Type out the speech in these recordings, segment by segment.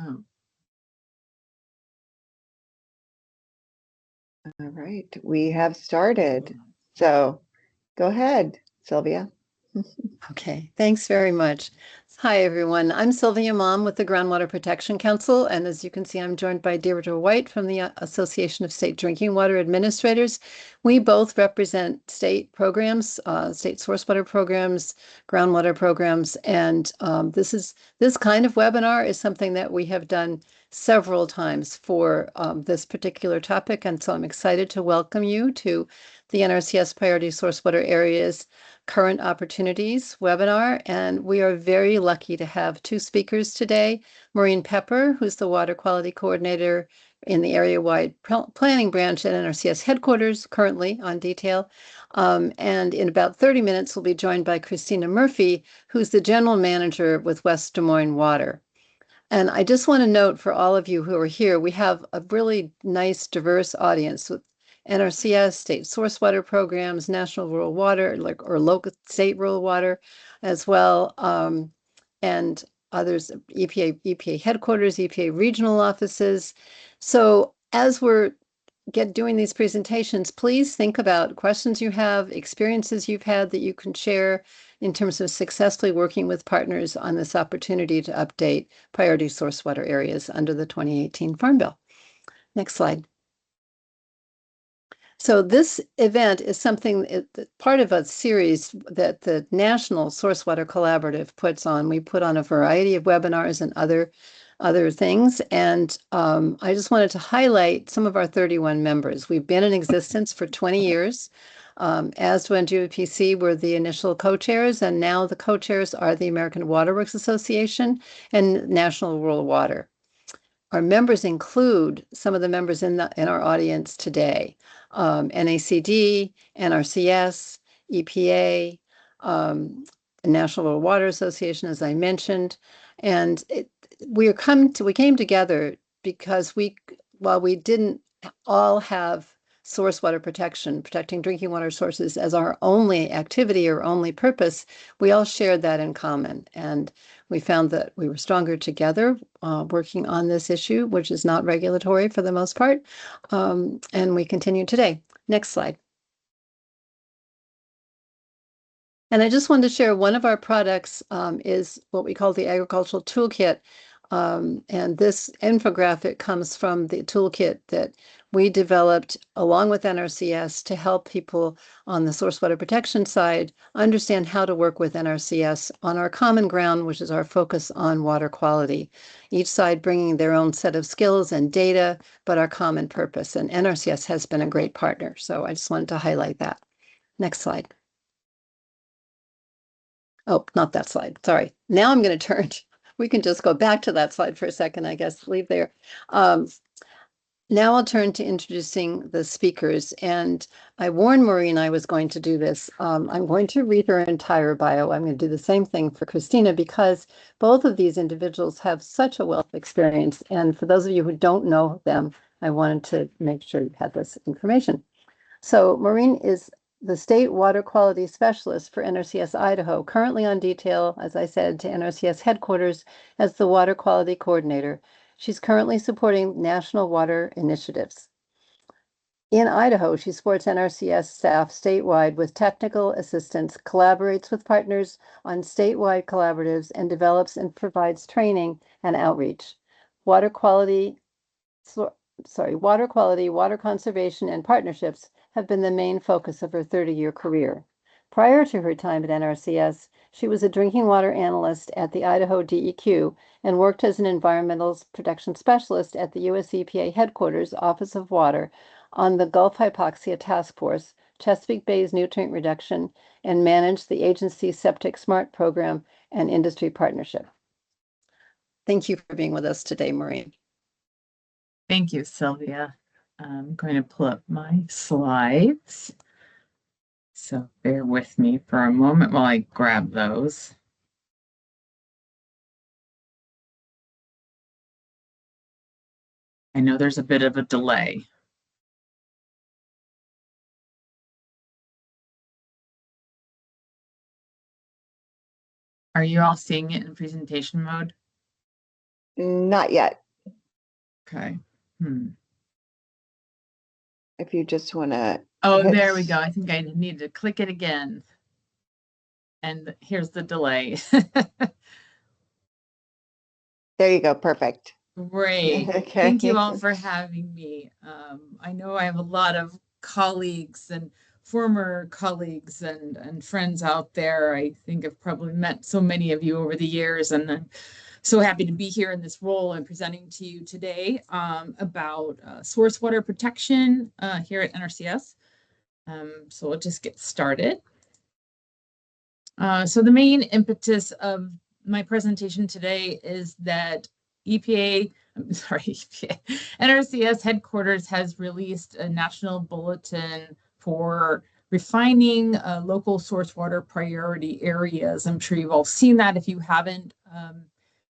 Oh, All right, we have started. So go ahead, Sylvia. Okay, thanks very much. Hi, everyone. I'm Sylvia Mom with the Groundwater Protection Council, and as you can see, I'm joined by Deirdre White from the Association of State Drinking Water Administrators. We both represent state programs, state source water programs, groundwater programs, and this kind of webinar is something that we have done several times for this particular topic, and so I'm excited to welcome you to the NRCS Priority Source Water Areas Current Opportunities webinar, and we are very lucky to have two speakers today. Maureen Pepper, who's the Water Quality Coordinator in the area-wide planning branch at NRCS headquarters, currently on detail. And in about 30 minutes, we'll be joined by Christina Murphy, who's the General Manager with West Des Moines Water. And I just want to note for all of you who are here, we have a really nice, diverse audience with NRCS, state source water programs, national rural water, or local state rural water as well, and others, EPA headquarters, EPA regional offices. So as we're doing these presentations, please think about questions you have, experiences you've had that you can share in terms of successfully working with partners on this opportunity to update priority source water areas under the 2018 Farm Bill. Next slide. So this event is something, part of a series that the National Source Water Collaborative puts on. We put on a variety of webinars and other things. And I just wanted to highlight some of our 31 members. We've been in existence for 20 years. As when GWPC were the initial co-chairs, and now the co-chairs are the American Water Works Association and National Rural Water. Our members include some of the members in our audience today: NACD, NRCS, EPA, National Rural Water Association, as I mentioned, and we came together because while we didn't all have source water protecting drinking water sources as our only activity or only purpose, we all shared that in common. And we found that we were stronger together working on this issue, which is not regulatory for the most part. And we continue today. Next slide. And I just wanted to share one of our products is what we call the Agricultural Toolkit. And this infographic comes from the toolkit that we developed along with NRCS to help people on the source water protection side understand how to work with NRCS on our common ground, which is our focus on water quality. Each side bringing their own set of skills and data, but our common purpose. And NRCS has been a great partner. So I just wanted to highlight that. Next slide. Oh, not that slide. Sorry. Now I'm going to turn. We can just go back to that slide for a second, I guess, leave there. Now I'll turn to introducing the speakers, and I warned Maureen I was going to do this. I'm going to read her entire bio. I'm going to do the same thing for Christina because both of these individuals have such a wealth of experience, and for those of you who don't know them, I wanted to make sure you had this information. So Maureen is the State Water Quality Specialist for NRCS Idaho, currently on detail, as I said, to NRCS headquarters as the Water Quality Coordinator. She's currently supporting national water initiatives. In Idaho, she supports NRCS staff statewide with technical assistance, collaborates with partners on statewide collaboratives, and develops and provides training and outreach. Water quality, water conservation, and partnerships have been the main focus of her 30-year career. Prior to her time at NRCS, she was a drinking water analyst at the Idaho DEQ and worked as an environmental protection specialist at the US EPA headquarters Office of Water on the Gulf Hypoxia Task Force, Chesapeake Bay's nutrient reduction, and managed the agency's Septic Smart program and industry partnership. Thank you for being with us today, Maureen. Thank you, Sylvia. I'm going to pull up my slides. So bear with me for a moment while I grab those. I know there's a bit of a delay. Are you all seeing it in presentation mode? Not yet. Okay. If you just want to Oh, hit. there we go. I think I need to click it again. And here's the delay. There you go. Perfect. Great. Thank you all for having me. I know I have a lot of colleagues and former colleagues and friends out there. I think I've probably met so many of you over the years, and I'm so happy to be here in this role and presenting to you today about source water protection here at NRCS. So we'll just get started. So the main impetus of my presentation today is that NRCS headquarters has released a national bulletin for refining local source water priority areas. I'm sure you've all seen that. If you haven't,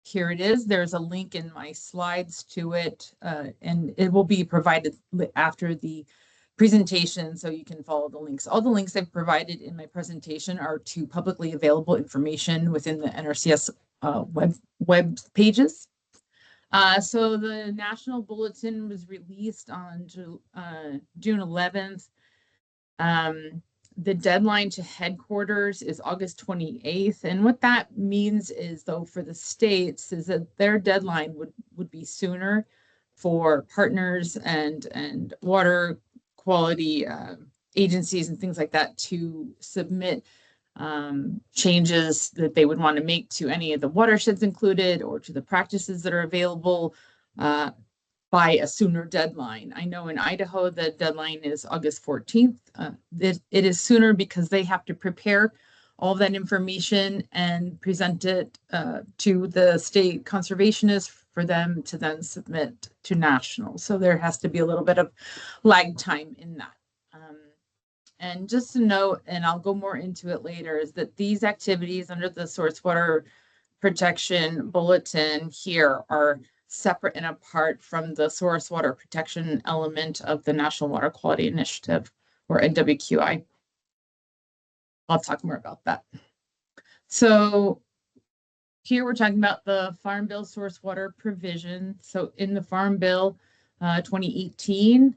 here it is. There's a link in my slides to it, and it will be provided after the presentation, so you can follow the links. All the links I've provided in my presentation are to publicly available information within the NRCS web pages. So the national bulletin was released on June 11th. The deadline to headquarters is August 28th. And what that means is, though, for the states, is that their deadline would be sooner for partners and water quality agencies and things like that to submit changes that they would want to make to any of the watersheds included or to the practices that are available by a sooner deadline. I know in Idaho, the deadline is August 14th. It is sooner because they have to prepare all that information and present it to the state conservationists for them to then submit to national. So there has to be a little bit of lag time in that. And just to note, and I'll go more into it later, is that these activities under the source water protection bulletin here are separate and apart from the source water protection element of the National Water Quality Initiative, or NWQI. I'll talk more about that. So here we're talking about the Farm Bill source water provision. So in the Farm Bill 2018,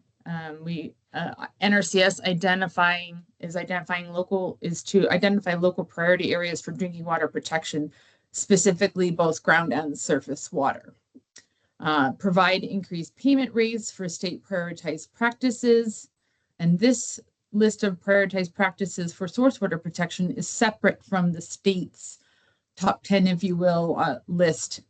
NRCS is to identify local priority areas for drinking water protection, specifically both ground and surface water. Provide increased payment rates for state prioritized practices. And this list of prioritized practices for source water protection is separate from the state's top 10, if you will, list.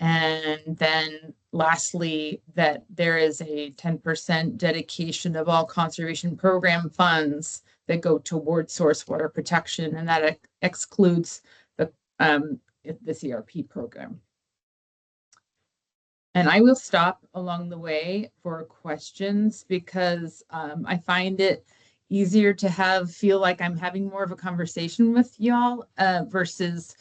And then lastly, that there is a 10% dedication of all conservation program funds that go towards source water protection, and that excludes the CRP program. And I will stop along the way for questions because I find it easier to feel like I'm having more of a conversation with y'all versus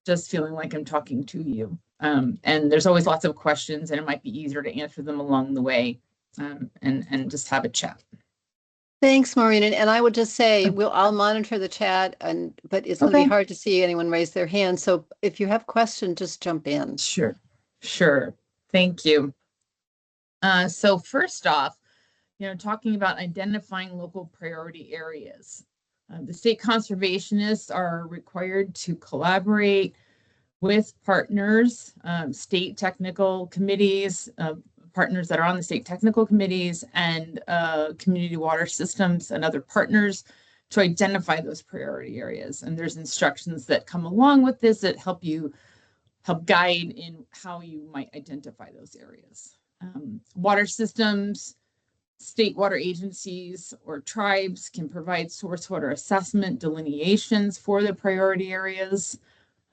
just feeling like I'm talking to you. And there's always lots of questions, and it might be easier to answer them along the way and just have a chat. Thanks, Maureen. And I would just say I'll monitor the chat, but it's going to be hard to see anyone raise their hand. So if you have questions, just jump in. Sure. Thank you. So first off, talking about identifying local priority areas. The state conservationists are required to collaborate with partners, state technical committees, partners that are on the state technical committees, and community water systems and other partners to identify those priority areas. And there's instructions that come along with this that help guide in how you might identify those areas. Water systems, state water agencies, or tribes can provide source water assessment delineations for the priority areas.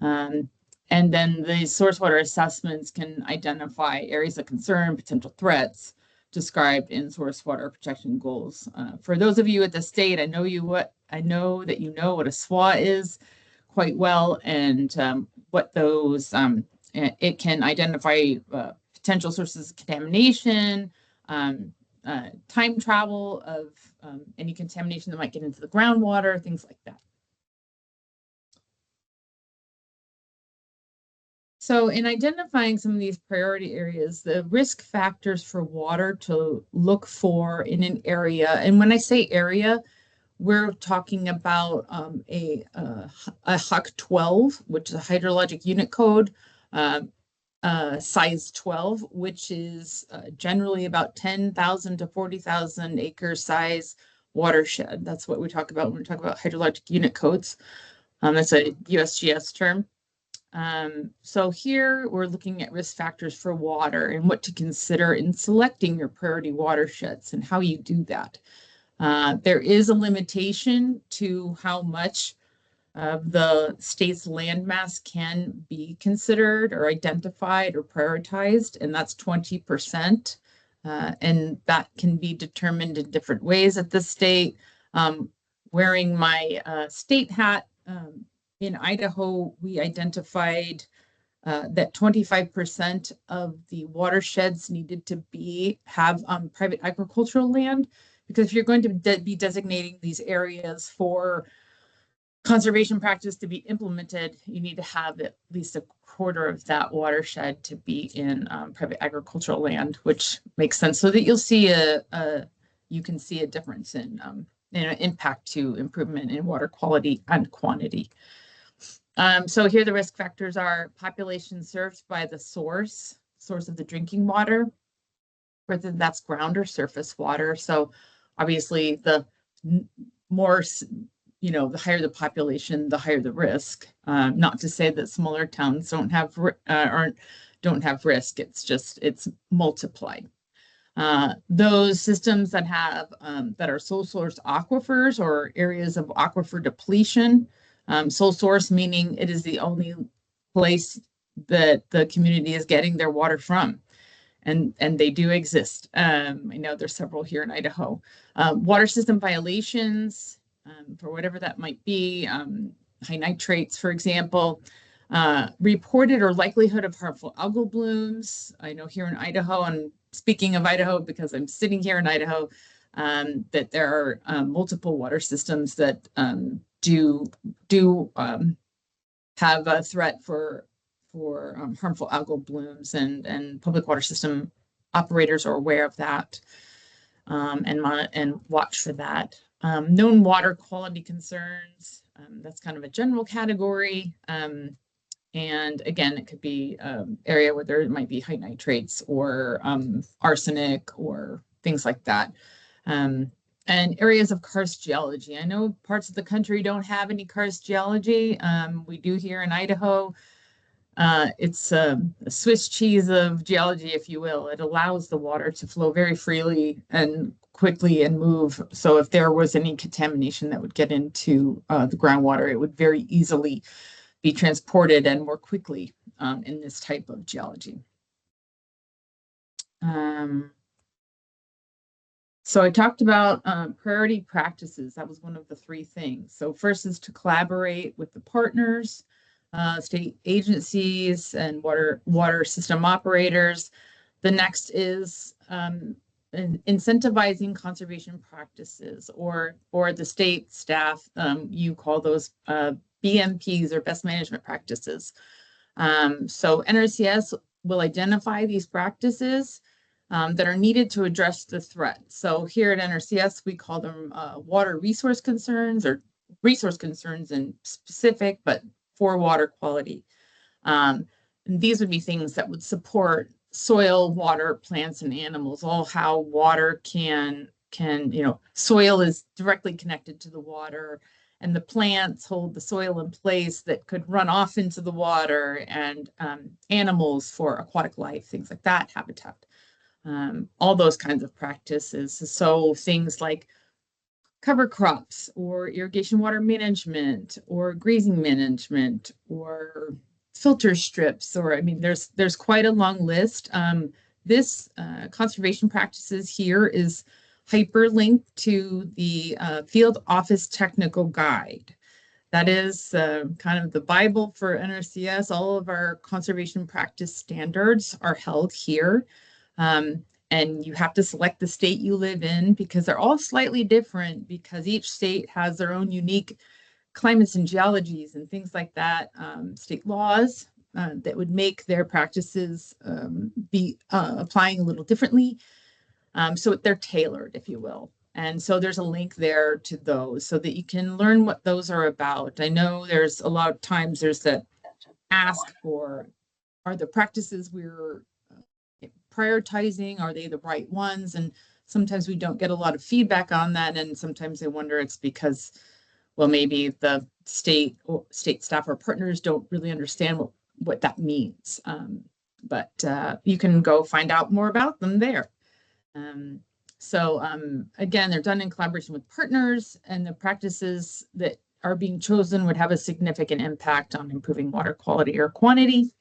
And then the source water assessments can identify areas of concern, potential threats described in source water protection goals. For those of you at the state, I know that you know what a SWA is quite well, and what those it can identify potential sources of contamination, time travel of any contamination that might get into the groundwater, things like that. So in identifying some of these priority areas, the risk factors for water to look for in an area, and when I say area, we're talking about a HUC 12, which is a hydrologic unit code, size 12, which is generally about 10,000 to 40,000 acre size watershed. That's what we talk about when we talk about hydrologic unit codes. That's a USGS term. So here we're looking at risk factors for water and what to consider in selecting your priority watersheds and how you do that. There is a limitation to how much of the state's landmass can be considered or identified or prioritized, and that's 20%. And that can be determined in different ways at the state. Wearing my state hat, in Idaho, we identified that 25% of the watersheds needed to have private agricultural land, because if you're going to be designating these areas for conservation practice to be implemented, you need to have at least a quarter of that watershed to be in private agricultural land, which makes sense, so that you'll see you can see a difference in impact to improvement in water quality and quantity. So here the risk factors are population served by the source of the drinking water, whether that's ground or surface water. So obviously the more, the higher the population, the higher the risk. Not to say that smaller towns don't have risk. It's multiplied. Those systems that have that are sole source aquifers or areas of aquifer depletion. Sole source meaning it is the only place that the community is getting their water from. And they do exist. I know there's several here in Idaho. Water system violations, for whatever that might be, high nitrates, for example, reported or likelihood of harmful algal blooms. I know here in Idaho, and speaking of Idaho because I'm sitting here in Idaho, that there are multiple water systems that do have a threat for harmful algal blooms, and public water system operators are aware of that, and watch for that. Known water quality concerns, that's kind of a general category. And again, it could be area where there might be high nitrates or arsenic or things like that. And areas of karst geology. I know parts of the country don't have any karst geology. We do here in Idaho. It's a Swiss cheese of geology, if you will. It allows the water to flow very freely and quickly and move. So if there was any contamination that would get into the groundwater, it would very easily be transported and more quickly in this type of geology. So I talked about priority practices. That was one of the three things. So first is to collaborate with the partners, state agencies and water system operators. The next is incentivizing conservation practices, or the state staff, you call those BMPs, or best management practices. So NRCS will identify these practices that are needed to address the threat. So here at NRCS, we call them water resource concerns, or resource concerns in specific, but for water quality. And these would be things that would support soil, water, plants, and animals, all how water can, soil is directly connected to the water, and the plants hold the soil in place that could run off into the water, and animals for aquatic life, things like that, habitat. All those kinds of practices. So things like cover crops, or irrigation water management, or grazing management, or filter strips, or there's quite a long list. This conservation practices here is hyperlinked to the field office technical guide. That is kind of the Bible for NRCS. All of our conservation practice standards are held here. And you have to select the state you live in, because they're all slightly different, because each state has their own unique climates and geologies and things like that, state laws. that would make their practices be applying a little differently. So they're tailored, if you will. And so there's a link there to those so that you can learn what those are about. I know there's a lot of times there's the ask for, are the practices we're prioritizing, are they the right ones? And sometimes we don't get a lot of feedback on that. And sometimes I wonder it's because, well, maybe the state staff or partners don't really understand what that means. But you can go find out more about them there. Again, they're done in collaboration with partners, and the practices that are being chosen would have a significant impact on improving water quality or quantity.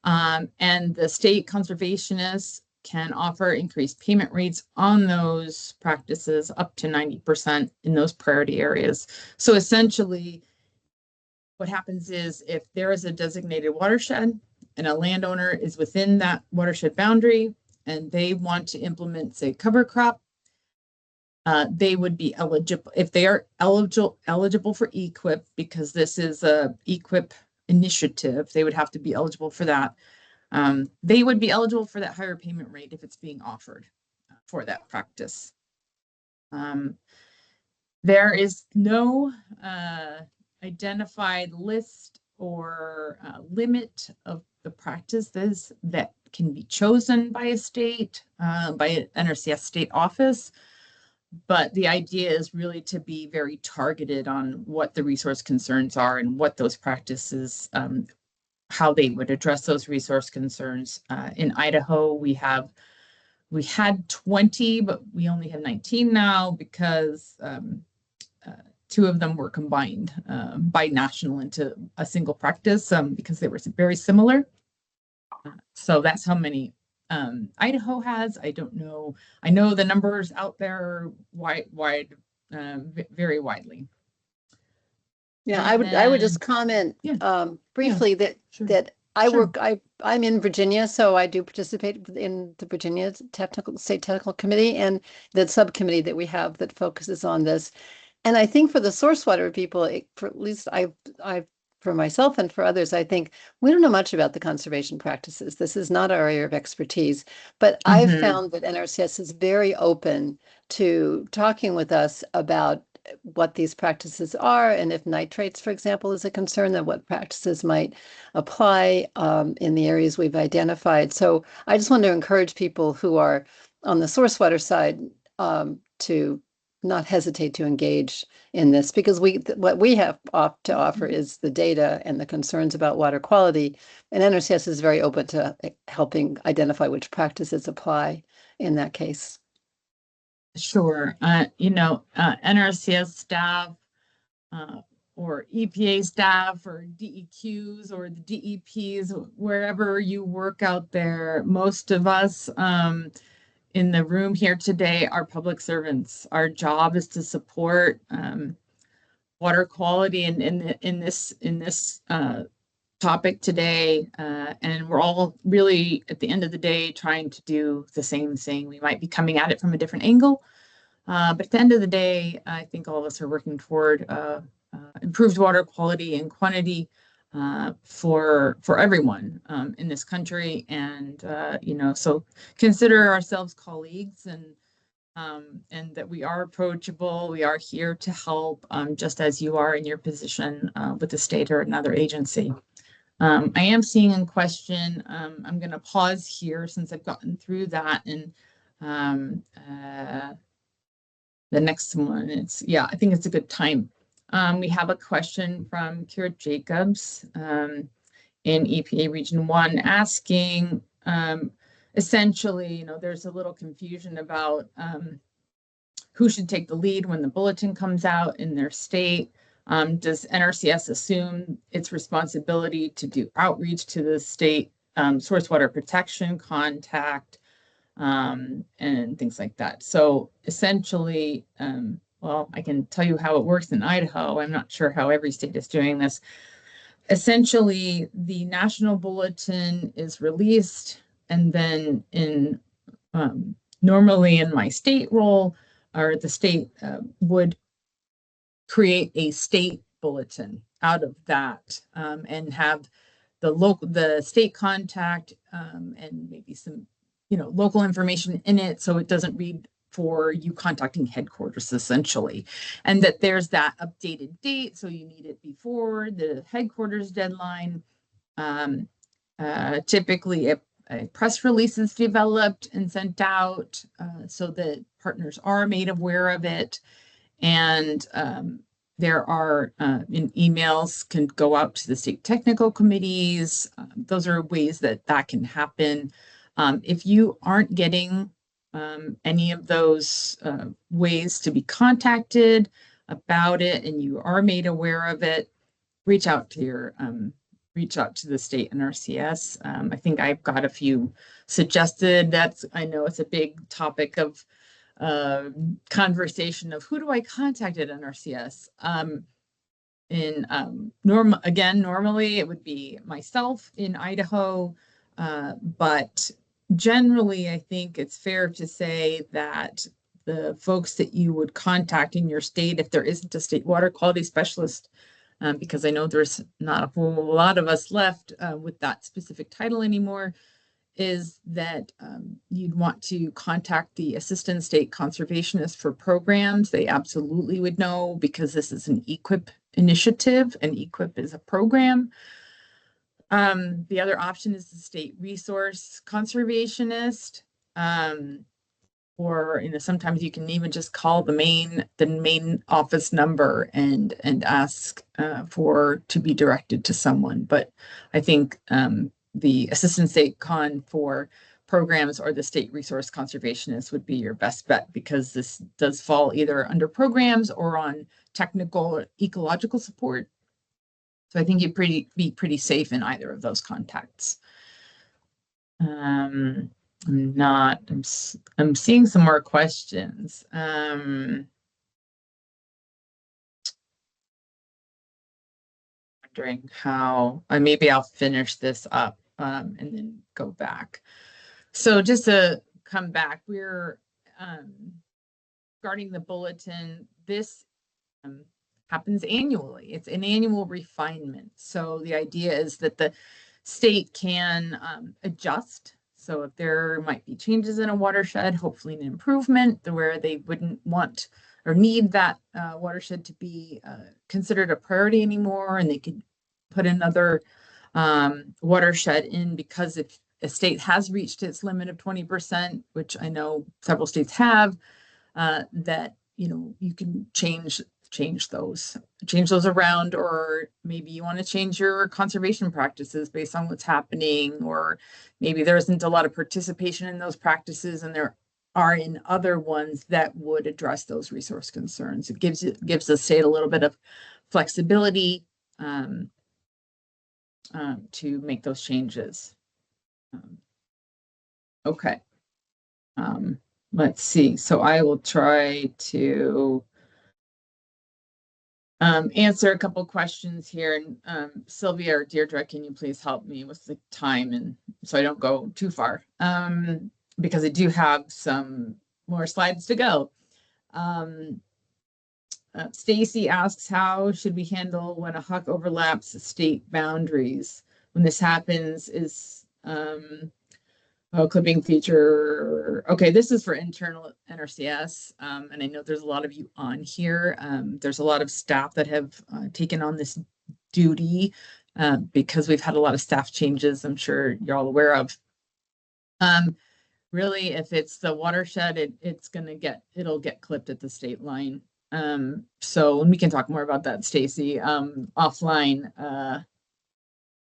And the state conservationists can offer increased payment rates on those practices up to 90% in those priority areas. So essentially, what happens is if there is a designated watershed and a landowner is within that watershed boundary and they want to implement, say, cover crop, they would be eligible if they are eligible for EQIP, because this is a EQIP initiative. They would have to be eligible for that. They would be eligible for that higher payment rate if it's being offered for that practice. There is no identified list or limit of the practices that can be chosen by a state, by an NRCS state office. But the idea is really to be very targeted on what the resource concerns are and what those practices, how they would address those resource concerns. In Idaho, we had 20, but we only have 19 now because 2 of them were combined by national into a single practice because they were very similar. So that's how many Idaho has. I don't know. I know the numbers out there very widely. Yeah, And I would just comment briefly that Sure. that I'm in Virginia, so I do participate in the Virginia State Technical Committee and the subcommittee that we have that focuses on this. And I think for the source water people, for at least for myself and for others, I think we don't know much about the conservation practices. This is not our area of expertise, but I've found that NRCS is very open to talking with us about what these practices are, and if nitrates, for example, is a concern, then what practices might apply in the areas we've identified. So I just want to encourage people who are on the source water side to not hesitate to engage in this, because what we have to offer is the data and the concerns about water quality, and NRCS is very open to helping identify which practices apply in that case. Sure. NRCS staff or EPA staff or DEQs or the DEPs, wherever you work out there, most of us in the room here today are public servants. Our job is to support water quality in this topic today, and we're all really at the end of the day trying to do the same thing. We might be coming at it from a different angle, but at the end of the day, I think all of us are working toward improved water quality and quantity for everyone in this country, and so consider ourselves colleagues, and that we are approachable. We are here to help, just as you are in your position with the state or another agency. I am seeing a question. I'm going to pause here since I've gotten through that, and the next one, I think it's a good time. We have a question from Kira Jacobs in EPA Region 1 asking, essentially, there's a little confusion about who should take the lead when the bulletin comes out in their state. Does NRCS assume its responsibility to do outreach to the state source water protection contact and things like that? So essentially, well, I can tell you how it works in Idaho. I'm not sure how every state is doing this. Essentially, the national bulletin is released, and then normally in my state role, or the state would create a state bulletin out of that and have the state contact, and maybe some, local information in it, so it doesn't read for you contacting headquarters essentially, and that there's that updated date, so you need it before the headquarters deadline. Typically a press release is developed and sent out, so that partners are made aware of it. And there are in emails can go out to the state technical committees. Those are ways that can happen. If you aren't getting any of those ways to be contacted about it, and you are made aware of it, reach out to the state NRCS. I think I've got a few suggested. I know it's a big topic of conversation of who do I contact at NRCS. Normally it would be myself in Idaho, but generally I think it's fair to say that the folks that you would contact in your state, if there isn't a state water quality specialist, because I know there's not a whole lot of us left with that specific title anymore, is that you'd want to contact the assistant state conservationist for programs. They absolutely would know, because this is an EQIP initiative, and EQIP is a program. The other option is the state resource conservationist, or sometimes you can even just call the main office number and ask to be directed to someone. But I think the assistant state con for programs or the state resource conservationist would be your best bet, because this does fall either under programs or on technical or ecological support. So I think you'd be pretty safe in either of those contacts. I'm seeing some more questions. Wondering how, maybe I'll finish this up and then go back. So just to come back, we're regarding the bulletin, this happens annually. It's an annual refinement. So the idea is that the state can adjust. So if there might be changes in a watershed, hopefully an improvement where they wouldn't want or need that watershed to be considered a priority anymore, and they could put another watershed in, because if a state has reached its limit of 20%, which I know several states have, that you can change those around, or maybe you want to change your conservation practices based on what's happening, or maybe there isn't a lot of participation in those practices and there are in other ones that would address those resource concerns. It gives the state a little bit of flexibility to make those changes. Okay. Let's see. So I will try to answer a couple questions here. And Sylvia or Deirdre, can you please help me with the time, and so I don't go too far, because I do have some more slides to go. Stacy asks, how should we handle when a huck overlaps state boundaries? When this happens, is clipping feature. Okay, this is for internal NRCS, and I know there's a lot of you on here. There's a lot of staff that have taken on this duty because we've had a lot of staff changes, I'm sure you're all aware of. Really, if it's the watershed, it'll get clipped at the state line. So we can talk more about that, Stacy, offline.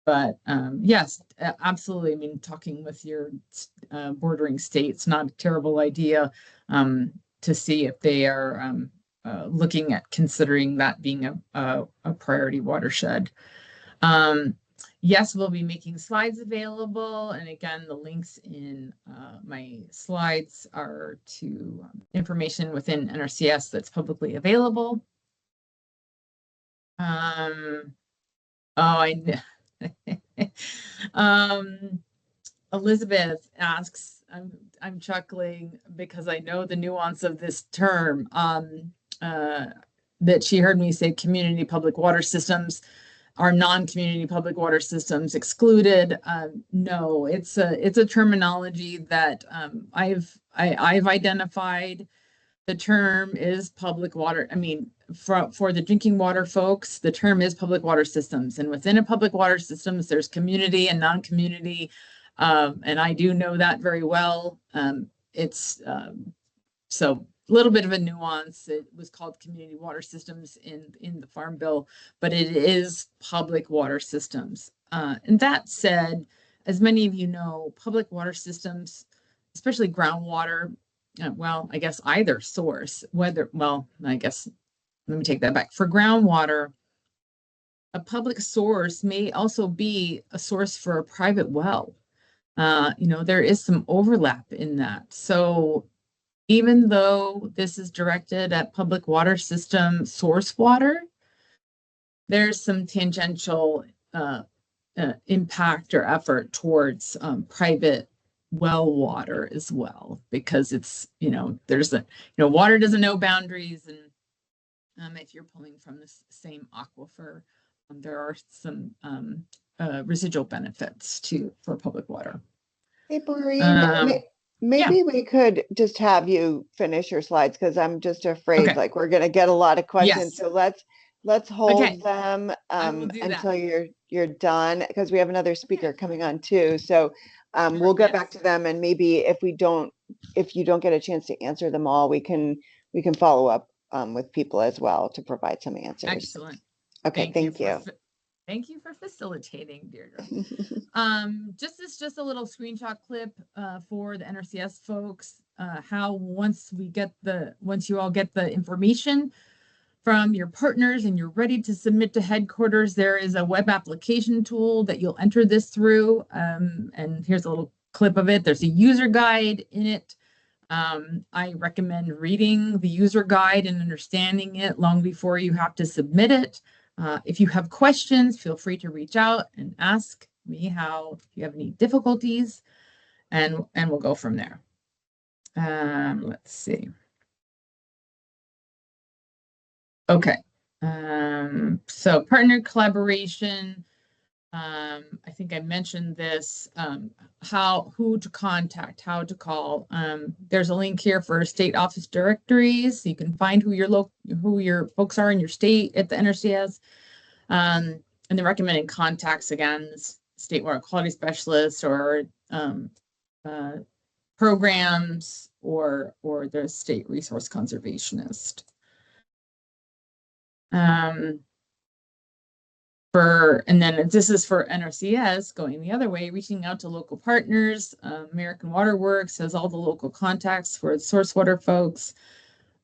But yes, absolutely. I mean, talking with your bordering states, not a terrible idea to see if they are looking at considering that being a priority watershed. Yes, we'll be making slides available. And again, the links in my slides are to information within NRCS that's publicly available. Elizabeth asks, I'm chuckling because I know the nuance of this term, that she heard me say community public water systems. are non-community public water systems excluded? No, it's a terminology that I've identified. The term is public water. I mean, for the drinking water folks, the term is public water systems. And within a public water systems, there's community and non-community. And I do know that very well. So a little bit of a nuance. It was called community water systems in the Farm Bill, but it is public water systems. And that said, as many of you know, public water systems, especially groundwater, well, I guess either source, let me take that back. For groundwater, a public source may also be a source for a private well. There is some overlap in that. So even though this is directed at public water system source water, there's some tangential impact or effort towards private well water as well, because it's, water doesn't know boundaries. And if you're pulling from the same aquifer, there are some residual benefits for public water. Hey, Maureen, maybe we could just have you finish your slides, because I'm just afraid like we're going to get a lot of questions. Yes. So let's hold them until you're done, because we have another speaker coming on too. So we'll get back to them, and maybe if you don't get a chance to answer them all, we can follow up with people as well to provide some answers. Excellent. Okay, thank you. Thank you for facilitating, Deirdre. Just a little screenshot clip for the NRCS folks. How once you all get the information from your partners and you're ready to submit to headquarters, there is a web application tool that you'll enter this through. And here's a little clip of it. There's a user guide in it. I recommend reading the user guide and understanding it long before you have to submit it. If you have questions, feel free to reach out and ask me if you have any difficulties, and we'll go from there. Let's see. Okay. So partner collaboration. I think I mentioned this, who to contact, how to call. There's a link here for state office directories. You can find who your folks are in your state at the NRCS. And the recommended contacts, again, state water quality specialists or programs or the state resource conservationist. And then this is for NRCS going the other way, reaching out to local partners. American Water Works has all the local contacts for the source water folks.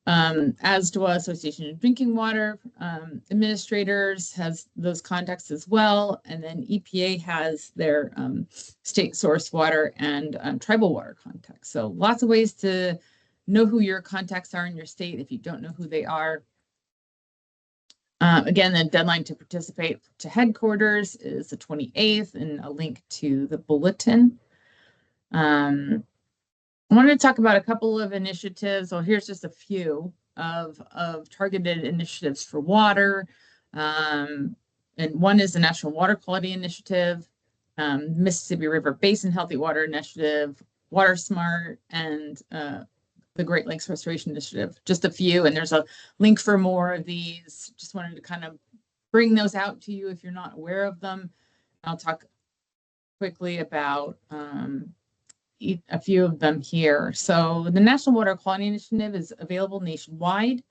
ASDWA, Association of Drinking Water Administrators, has those contacts as well. And then EPA has their state source water and tribal water contacts. So lots of ways to know who your contacts are in your state if you don't know who they are. Again, the deadline to participate to headquarters is the 28th, and a link to the bulletin. I wanted to talk about a couple of initiatives. So here's just a few of targeted initiatives for water. And one is the National Water Quality Initiative, Mississippi River Basin Healthy Water Initiative, Water Smart, and the Great Lakes Restoration Initiative, just a few, and there's a link for more of these. Just wanted to kind of bring those out to you if you're not aware of them. I'll talk quickly about a few of them here. So the National Water Quality Initiative is available nationwide.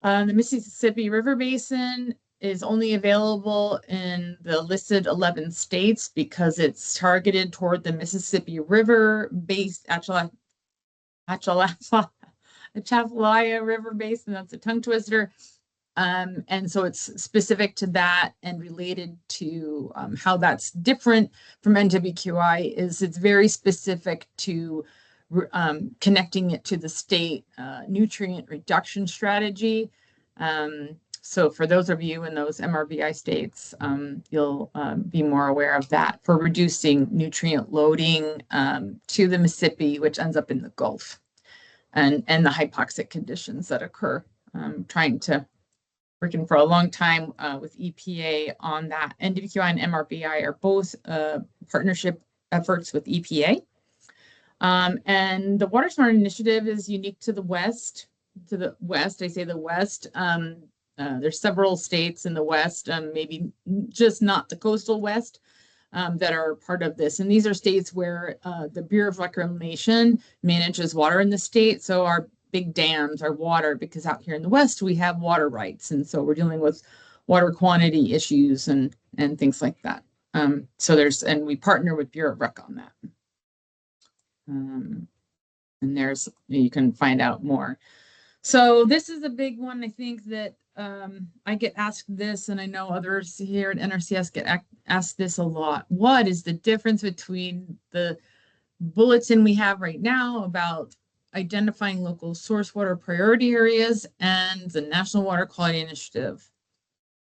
The Mississippi River Basin is only available in the listed 11 states because it's targeted toward the Mississippi River Atchafalaya River Basin. That's a tongue twister. And so it's specific to that, and related to how that's different from NWQI is it's very specific to connecting it to the state nutrient reduction strategy. So for those of you in those MRVI states, you'll be more aware of that for reducing nutrient loading to the Mississippi, which ends up in the Gulf, and the hypoxic conditions that occur, trying to working for a long time with EPA on that. NWQI and MRBI are both partnership efforts with EPA. And the Water Smart Initiative is unique to the West. I say the West. There's several states in the West, maybe just not the coastal West, that are part of this. And these are states where the Bureau of Reclamation manages water in the state. So our big dams are water, because out here in the West, we have water rights. And so we're dealing with water quantity issues and things like that. And we partner with Bureau of Rec on that. And you can find out more. So this is a big one. I think that I get asked this, and I know others here at NRCS get asked this a lot. What is the difference between the bulletin we have right now about identifying local source water priority areas and the National Water Quality Initiative,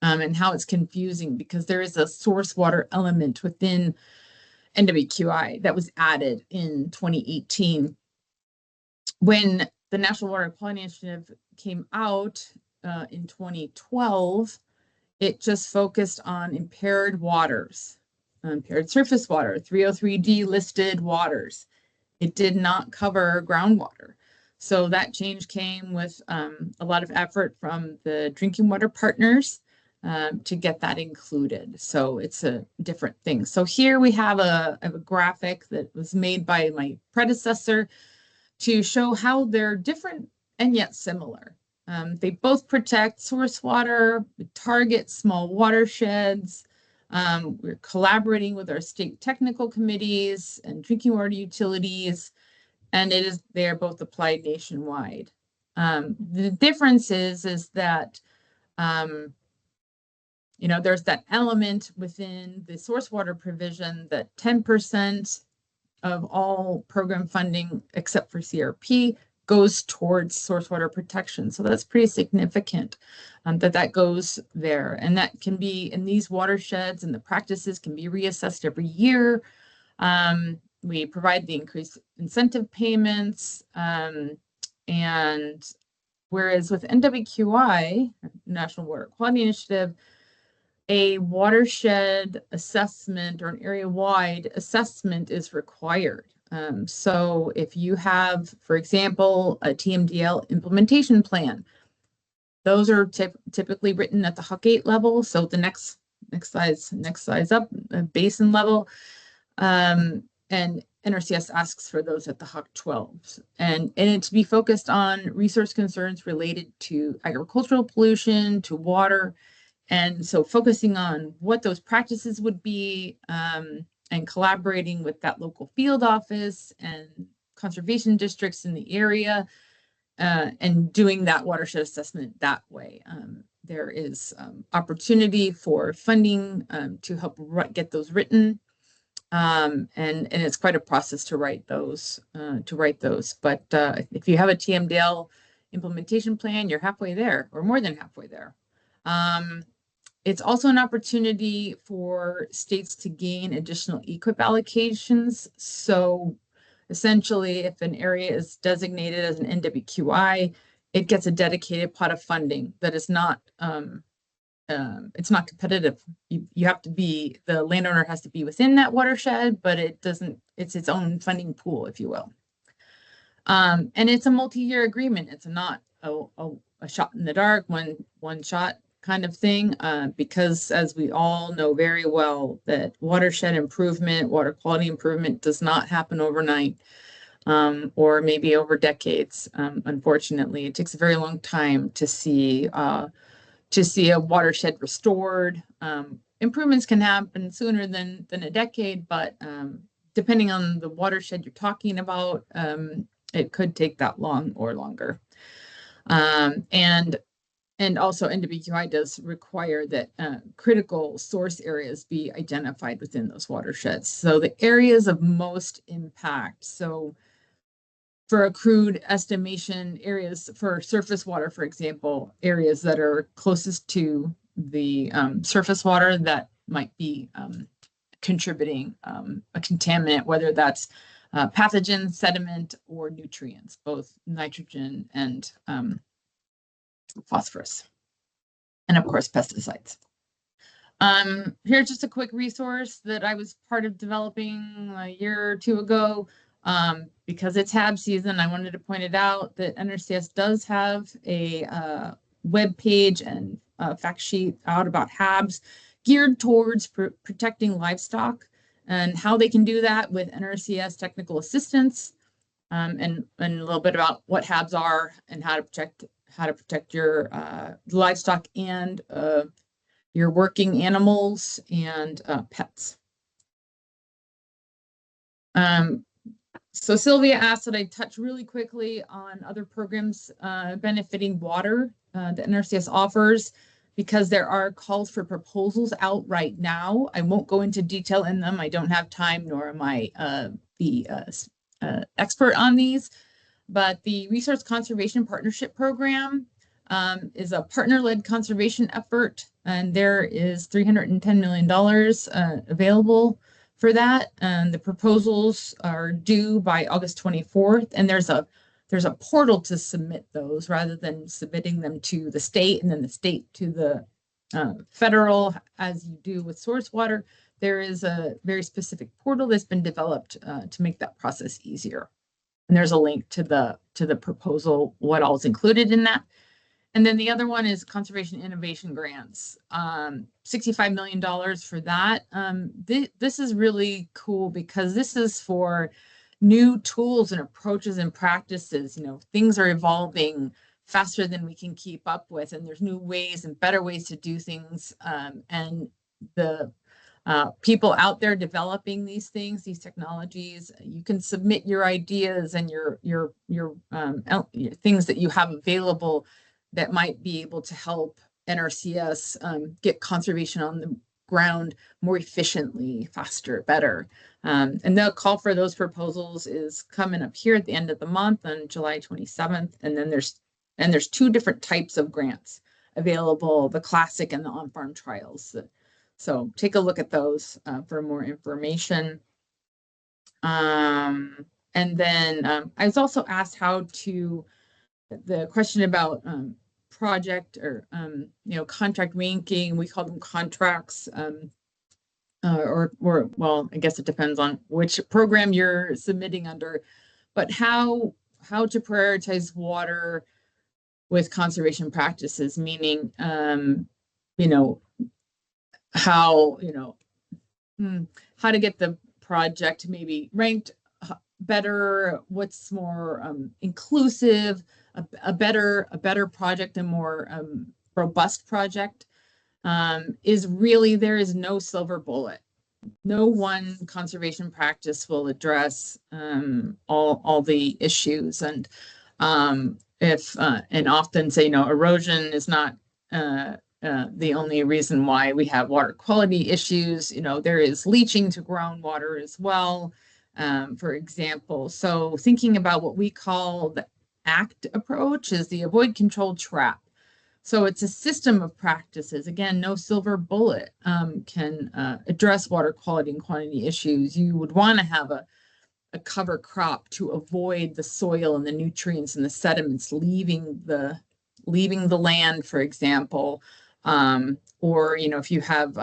and how it's confusing because there is a source water element within NWQI that was added in 2018. When the National Water Quality Initiative came out in 2012, it just focused on impaired waters, impaired surface water, 303D listed waters. It did not cover groundwater. So that change came with a lot of effort from the drinking water partners to get that included. So it's a different thing. So here we have a graphic that was made by my predecessor to show how they're different and yet similar. They both protect source water, target small watersheds. We're collaborating with our state technical committees and drinking water utilities, and they are both applied nationwide. The difference is that there's that element within the source water provision that 10% of all program funding, except for CRP, goes towards source water protection. So that's pretty significant that goes there. And that can be in these watersheds, and the practices can be reassessed every year. We provide the increased incentive payments. And whereas with NWQI, National Water Quality Initiative, a watershed assessment or an area-wide assessment is required. So if you have, for example, a TMDL implementation plan, those are typically written at the HUC 8 level. So the next size up, basin level, and NRCS asks for those at the HUC 12s, and it to be focused on resource concerns related to agricultural pollution, to water. And so focusing on what those practices would be, and collaborating with that local field office and conservation districts in the area, and doing that watershed assessment that way. There is opportunity for funding to help get those written. And it's quite a process to write those. But if you have a TMDL implementation plan, you're halfway there, or more than halfway there. It's also an opportunity for states to gain additional EQIP allocations. So essentially, if an area is designated as an NWQI, it gets a dedicated pot of funding that is not, it's not competitive. You have to be, the landowner has to be within that watershed, but it's its own funding pool, if you will. And it's a multi-year agreement. It's not a shot in the dark, one shot kind of thing, because as we all know very well, that watershed improvement, water quality improvement does not happen overnight, or maybe over decades. Unfortunately, it takes a very long time to see a watershed restored. Improvements can happen sooner than a decade, but depending on the watershed you're talking about, it could take that long or longer. And also NWQI does require that critical source areas be identified within those watersheds. So the areas of most impact. So for a crude estimation, areas for surface water, for example, areas that are closest to the surface water that might be contributing a contaminant, whether that's pathogen, sediment, or nutrients, both nitrogen and phosphorus. and of course, pesticides. Here's just a quick resource that I was part of developing a year or two ago. Because it's HAB season, I wanted to point it out that NRCS does have a web page and a fact sheet out about HABs geared towards protecting livestock and how they can do that with NRCS technical assistance, and a little bit about what HABs are and how to protect your livestock and your working animals and pets. So Sylvia asked that I touch really quickly on other programs benefiting water that NRCS offers, because there are calls for proposals out right now. I won't go into detail in them. I don't have time, nor am I the expert on these. But the Resource Conservation Partnership Program is a partner-led conservation effort, and there is $310 million available for that. And the proposals are due by August 24th. And there's a portal to submit those rather than submitting them to the state and then the state to the federal, as you do with source water. There is a very specific portal that's been developed to make that process easier. And there's a link to the proposal, what all is included in that. And then the other one is Conservation Innovation Grants, $65 million for that. This is really cool because this is for new tools and approaches and practices. Things are evolving faster than we can keep up with, and there's new ways and better ways to do things. And the people out there developing these things, these technologies, you can submit your ideas and your things that you have available that might be able to help NRCS get conservation on the ground more efficiently, faster, better. And the call for those proposals is coming up here at the end of the month on July 27th. And then there's two different types of grants available, the classic and the on-farm trials. So take a look at those for more information. And then I was also asked the question about project or contract ranking. We call them contracts, or well, I guess it depends on which program you're submitting under, but how to prioritize water with conservation practices, meaning how to get the project maybe ranked better, what's more inclusive, a better project, and more robust project, is really, there is no silver bullet. No one conservation practice will address all the issues, and and often say erosion is not the only reason why we have water quality issues. There is leaching to groundwater as well, for example. So thinking about what we call the ACT approach is the avoid, control, trap. So it's a system of practices. Again, no silver bullet can address water quality and quantity issues. You would want to have a cover crop to avoid the soil and the nutrients and the sediments leaving the land, for example. Or if you have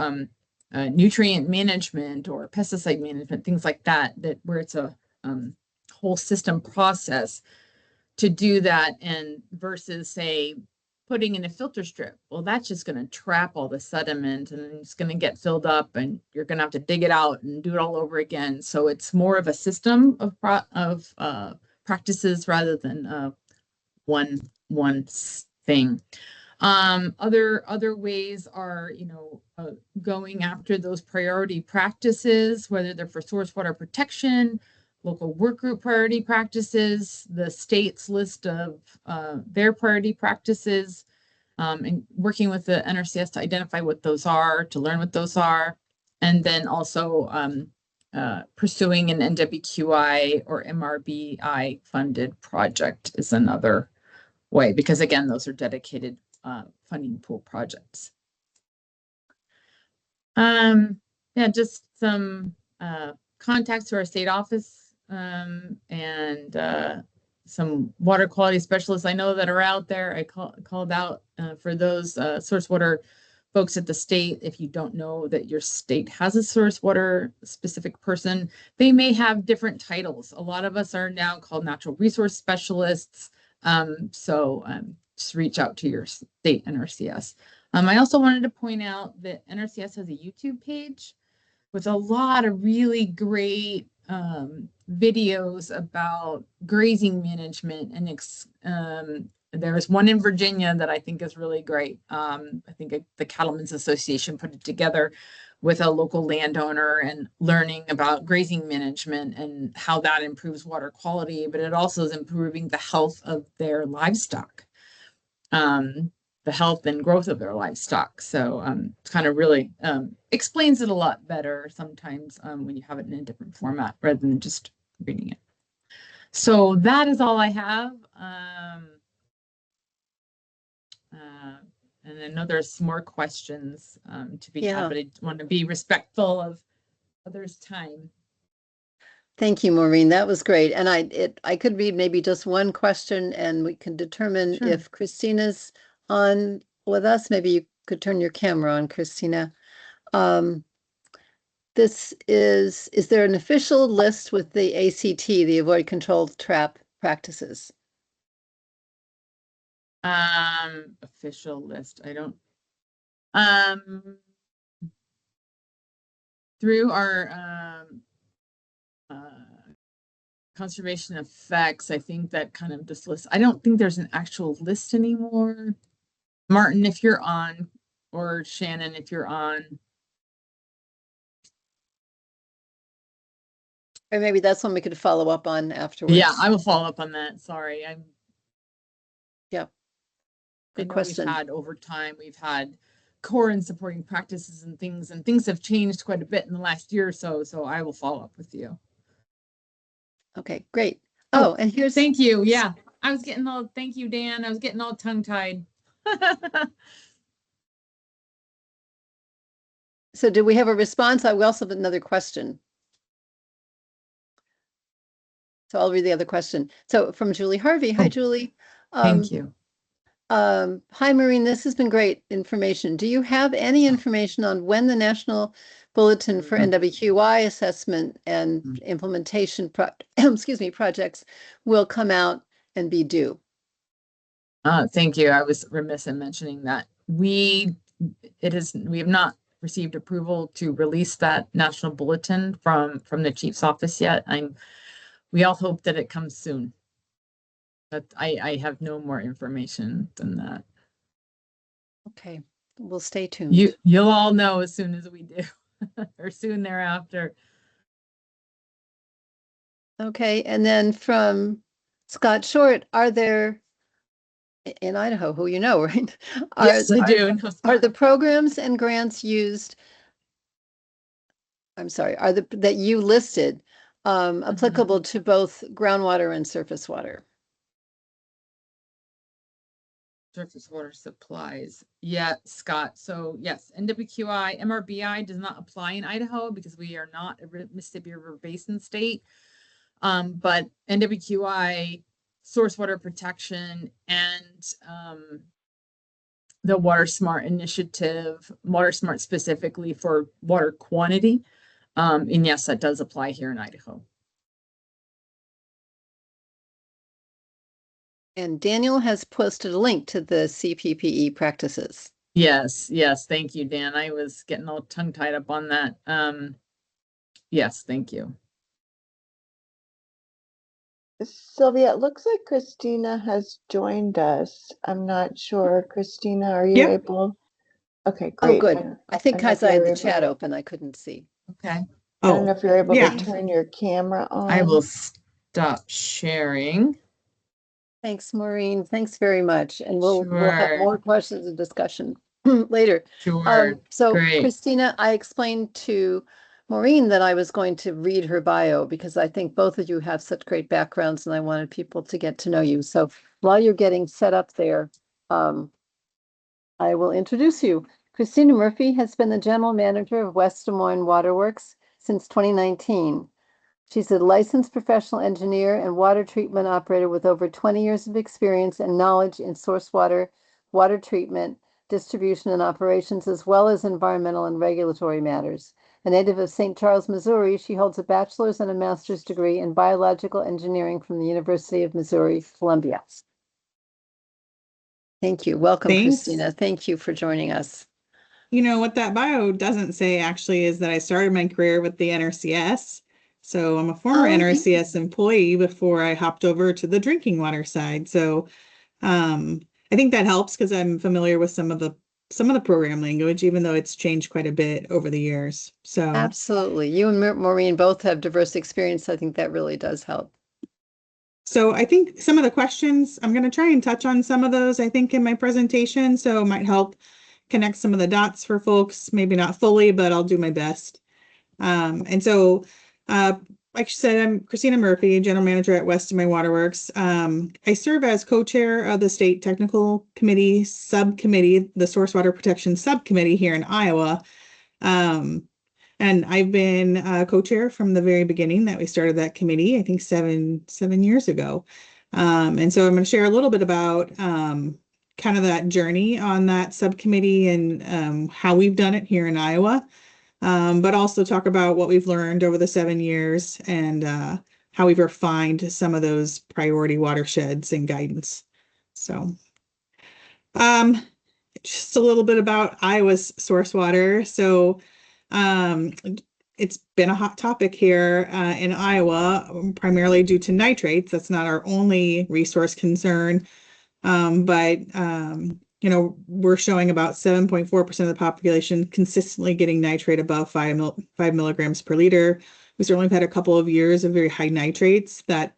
nutrient management or pesticide management, things like that where it's a whole system process to do that, and versus say putting in a filter strip. Well, that's just going to trap all the sediment and it's going to get filled up, and you're going to have to dig it out and do it all over again. So it's more of a system of practices rather than one thing. Other ways are, going after those priority practices, whether they're for source water protection, local work group priority practices, the state's list of their priority practices, and working with the NRCS to identify what those are, to learn what those are, and then also pursuing an NWQI or MRBI funded project is another way, because again, those are dedicated funding pool projects. Just some contacts to our state office, and some water quality specialists I know that are out there. I called out for those source water folks at the state. If you don't know that your state has a source water specific person, they may have different titles. A lot of us are now called natural resource specialists. So just reach out to your state NRCS. I also wanted to point out that NRCS has a YouTube page with a lot of really great videos about grazing management. And there's one in Virginia that I think is really great. I think the Cattlemen's Association put it together with a local landowner and learning about grazing management and how that improves water quality, but it also is improving the health of their livestock. The health and growth of their livestock. So it's kind of really explains it a lot better sometimes when you have it in a different format rather than just reading it. So that is all I have. And I know there's more questions to be had, but I want to be respectful of others' time. Thank you, Maureen. That was great. And I could read maybe just one question and we can determine if Christina's on with us. Maybe you could turn your camera on, Christina. This is there an official list with the ACT, the Avoid Controlled Trap Practices? Official list. I don't, through our, conservation effects, I think that kind of this list, I don't think there's an actual list anymore. Martin, if you're on, or Shannon, if you're on. Or maybe that's one we could follow up on afterwards. Yeah, I will follow up on that. Sorry. Yeah. Good question. We've had over time, we've had core and supporting practices and things have changed quite a bit in the last year or so. So I will follow up with you. Okay, great. Oh, and here's. Thank you. Yeah. I was getting all, thank you, Dan. I was getting all tongue tied. So do we have a response? We also have another question. So I'll read the other question. So from Julie Harvey. Hi, Julie. Thank you. Hi, Maureen. This has been great information. Do you have any information on when the National Bulletin for NWQI assessment and implementation projects will come out and be due? Thank you. I was remiss in mentioning that we have not received approval to release that national bulletin from the chief's office yet. We all hope that it comes soon, but I have no more information than that. Okay, we'll stay tuned. You'll all know as soon as we do, or soon thereafter. Okay, and then from Scott Short, are there in Idaho, who you know, right? Yes, I do. Are the programs and grants used? I'm sorry, are that you listed applicable to both groundwater and surface water? Surface water supplies. Yeah, Scott. So yes, NWQI, MRBI does not apply in Idaho because we are not a Mississippi River Basin state. But NWQI, source water protection, and the Water Smart initiative, Water Smart specifically for water quantity. And yes, that does apply here in Idaho. And Daniel has posted a link to the CPPE practices. Yes, yes. Thank you, Dan. I was getting all tongue tied up on that. Yes, thank you. Sylvia, it looks like Christina has joined us. I'm not sure. Christina, are you able? Okay, great. Oh, good. I think because I had the chat open, I couldn't see. Okay. I don't know if you're able to turn your camera on. I will stop sharing. Thanks, Maureen. Thanks very much. And we'll have more questions and discussion later. Sure. So great. Christina, I explained to Maureen that I was going to read her bio because I think both of you have such great backgrounds and I wanted people to get to know you. So while you're getting set up there, I will introduce you. Christina Murphy has been the general manager of West Des Moines Waterworks since 2019. She's a licensed professional engineer and water treatment operator with over 20 years of experience and knowledge in source water, water treatment, distribution, and operations, as well as environmental and regulatory matters. A native of St. Charles, Missouri, she holds a bachelor's and a master's degree in biological engineering from the University of Missouri, Columbia. Thank you. Welcome, Thanks. Christina. Thank you for joining us. You know, what that bio doesn't say actually is that I started my career with the NRCS. So I'm a former NRCS employee before I hopped over to the drinking water side. So I think that helps because I'm familiar with some of the program language, even though it's changed quite a bit over the years. So absolutely. You and Maureen both have diverse experience. I think that really does help. So I think some of the questions, I'm going to try and touch on some of those, I think, in my presentation. So it might help connect some of the dots for folks, maybe not fully, but I'll do my best. And so, like you said, I'm Christina Murphy, General Manager at West Des Moines Waterworks. I serve as co-chair of the State Technical Committee Subcommittee, the Source Water Protection Subcommittee here in Iowa. And I've been co-chair from the very beginning that we started that committee, I think seven years ago. And so I'm going to share a little bit about kind of that journey on that subcommittee and how we've done it here in Iowa, but also talk about what we've learned over the 7 years and how we've refined some of those priority watersheds and guidance. So just a little bit about Iowa's source water. So it's been a hot topic here in Iowa, primarily due to nitrates. That's not our only resource concern, but you know, we're showing about 7.4% of the population consistently getting nitrate above 5 milligrams per liter. We certainly have had a couple of years of very high nitrates. That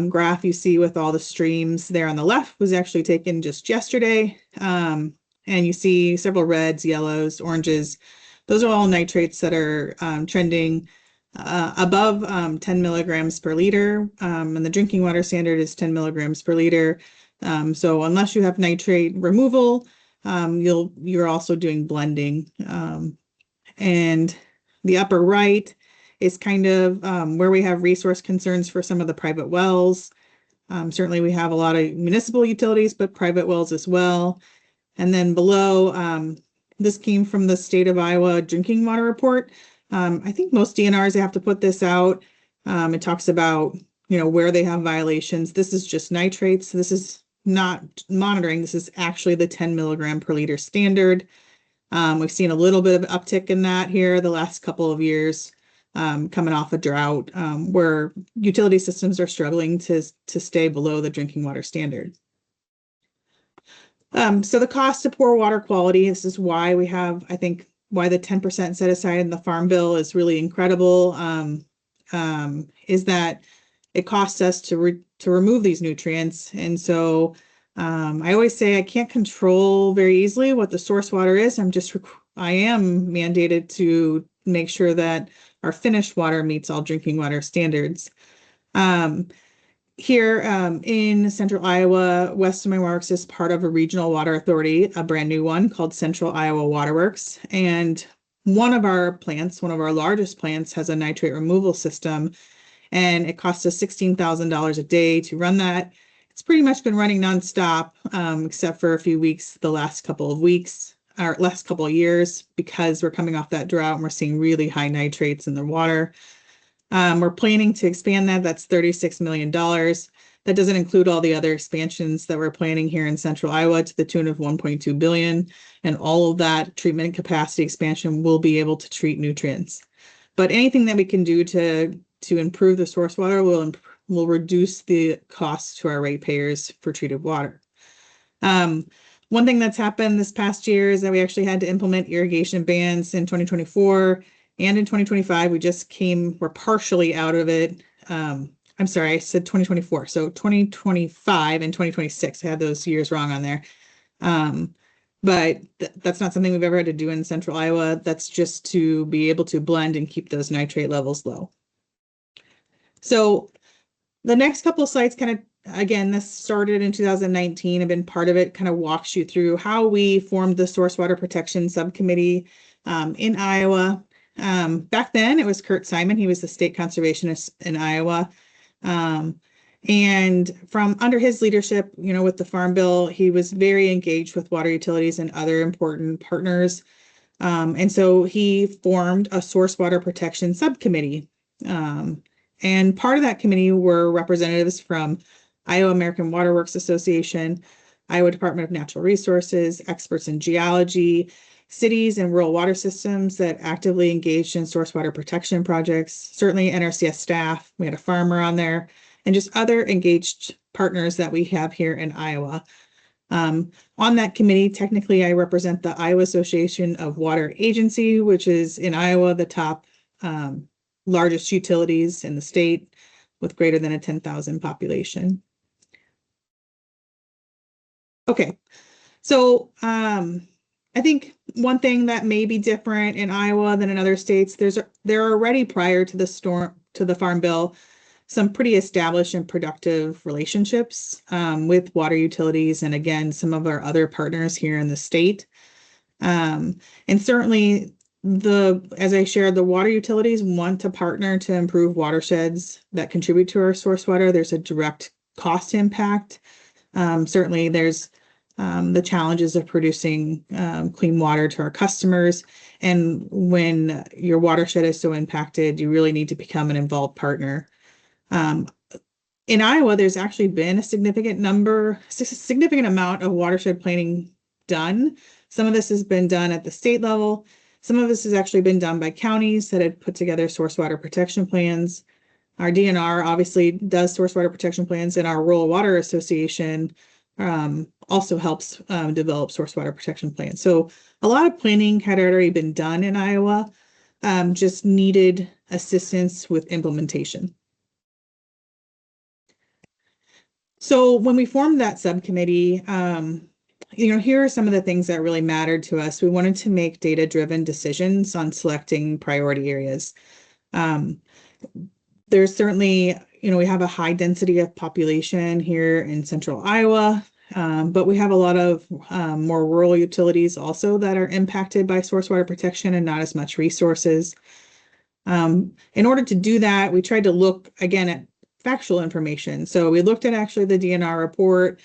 graph you see with all the streams there on the left was actually taken just yesterday. And you see several reds, yellows, oranges. Those are all nitrates that are trending above 10 milligrams per liter, and the drinking water standard is 10 milligrams per liter. So unless you have nitrate removal, you're also doing blending. And the upper right is kind of where we have resource concerns for some of the private wells. Certainly we have a lot of municipal utilities, but private wells as well. And then below, this came from the State of Iowa Drinking Water Report. I think most DNRs have to put this out. It talks about, you know, where they have violations. This is just nitrates. This is not monitoring. This is actually the 10 milligram per liter standard. We've seen a little bit of uptick in that here the last couple of years, coming off a drought, where utility systems are struggling to stay below the drinking water standard. So the cost to poor water quality, this is why we have, I think, why the 10% set aside in the Farm Bill is really incredible, is that it costs us to remove these nutrients. And so I always say I can't control very easily what the source water is. I am mandated to make sure that our finished water meets all drinking water standards. Here in Central Iowa, West Des Moines Waterworks is part of a regional water authority, a brand new one called Central Iowa Waterworks. And one of our largest plants, has a nitrate removal system, and it costs us $16,000 a day to run that. It's pretty much been running nonstop, except for a few weeks, the last couple of years, because we're coming off that drought and we're seeing really high nitrates in the water. We're planning to expand that. That's $36 million. That doesn't include all the other expansions that we're planning here in Central Iowa to the tune of $1.2 billion. And all of that treatment capacity expansion will be able to treat nutrients. But anything that we can do to improve the source water will reduce the costs to our ratepayers for treated water. One thing that's happened this past year is that we actually had to implement irrigation bans in 2024 and in 2025. We're partially out of it. I'm sorry, I said 2024. So 2025 and 2026, I had those years wrong on there. But that's not something we've ever had to do in Central Iowa. That's just to be able to blend and keep those nitrate levels low. So the next couple of slides kind of, again, this started in 2019. I've been part of it, kind of walks you through how we formed the Source Water Protection Subcommittee in Iowa. Back then it was Kurt Simon. He was the state conservationist in Iowa. And from under his leadership, with the Farm Bill, he was very engaged with water utilities and other important partners. And so he formed a source water protection subcommittee. And part of that committee were representatives from Iowa American Water Works Association, Iowa Department of Natural Resources, experts in geology, cities and rural water systems that actively engaged in source water protection projects, certainly NRCS staff. We had a farmer on there, and just other engaged partners that we have here in Iowa. On that committee, technically, I represent the Iowa Association of Water Agency, which is in Iowa, the top largest utilities in the state with greater than a 10,000 population. Okay, so I think one thing that may be different in Iowa than in other states, there are already prior to the Farm Bill, some pretty established and productive relationships with water utilities and again, some of our other partners here in the state. And certainly as I shared, the water utilities want to partner to improve watersheds that contribute to our source water. There's a direct cost impact. Certainly there's the challenges of producing clean water to our customers. And when your watershed is so impacted, you really need to become an involved partner. In Iowa, there's actually been a significant amount of watershed planning done. Some of this has been done at the state level. Some of this has actually been done by counties that had put together source water protection plans. Our DNR obviously does source water protection plans, and our Rural Water Association also helps develop source water protection plans. So a lot of planning had already been done in Iowa, just needed assistance with implementation. So when we formed that subcommittee, here are some of the things that really mattered to us. We wanted to make data-driven decisions on selecting priority areas. There's certainly, we have a high density of population here in central Iowa, but we have a lot of more rural utilities also that are impacted by source water protection and not as much resources. In order to do that, we tried to look again at factual information. So we looked at actually the DNR report.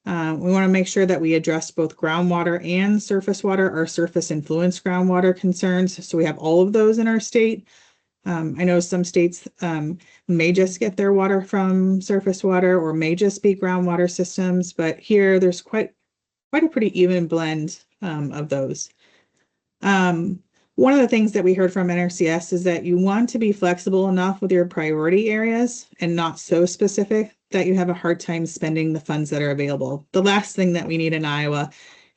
We want to make sure that we address both groundwater and surface water, or surface influenced groundwater concerns. So we have all of those in our state. I know some states may just get their water from surface water or may just be groundwater systems, but here there's quite a pretty even blend of those. One of the things that we heard from NRCS is that you want to be flexible enough with your priority areas and not so specific that you have a hard time spending the funds that are available. The last thing that we need in Iowa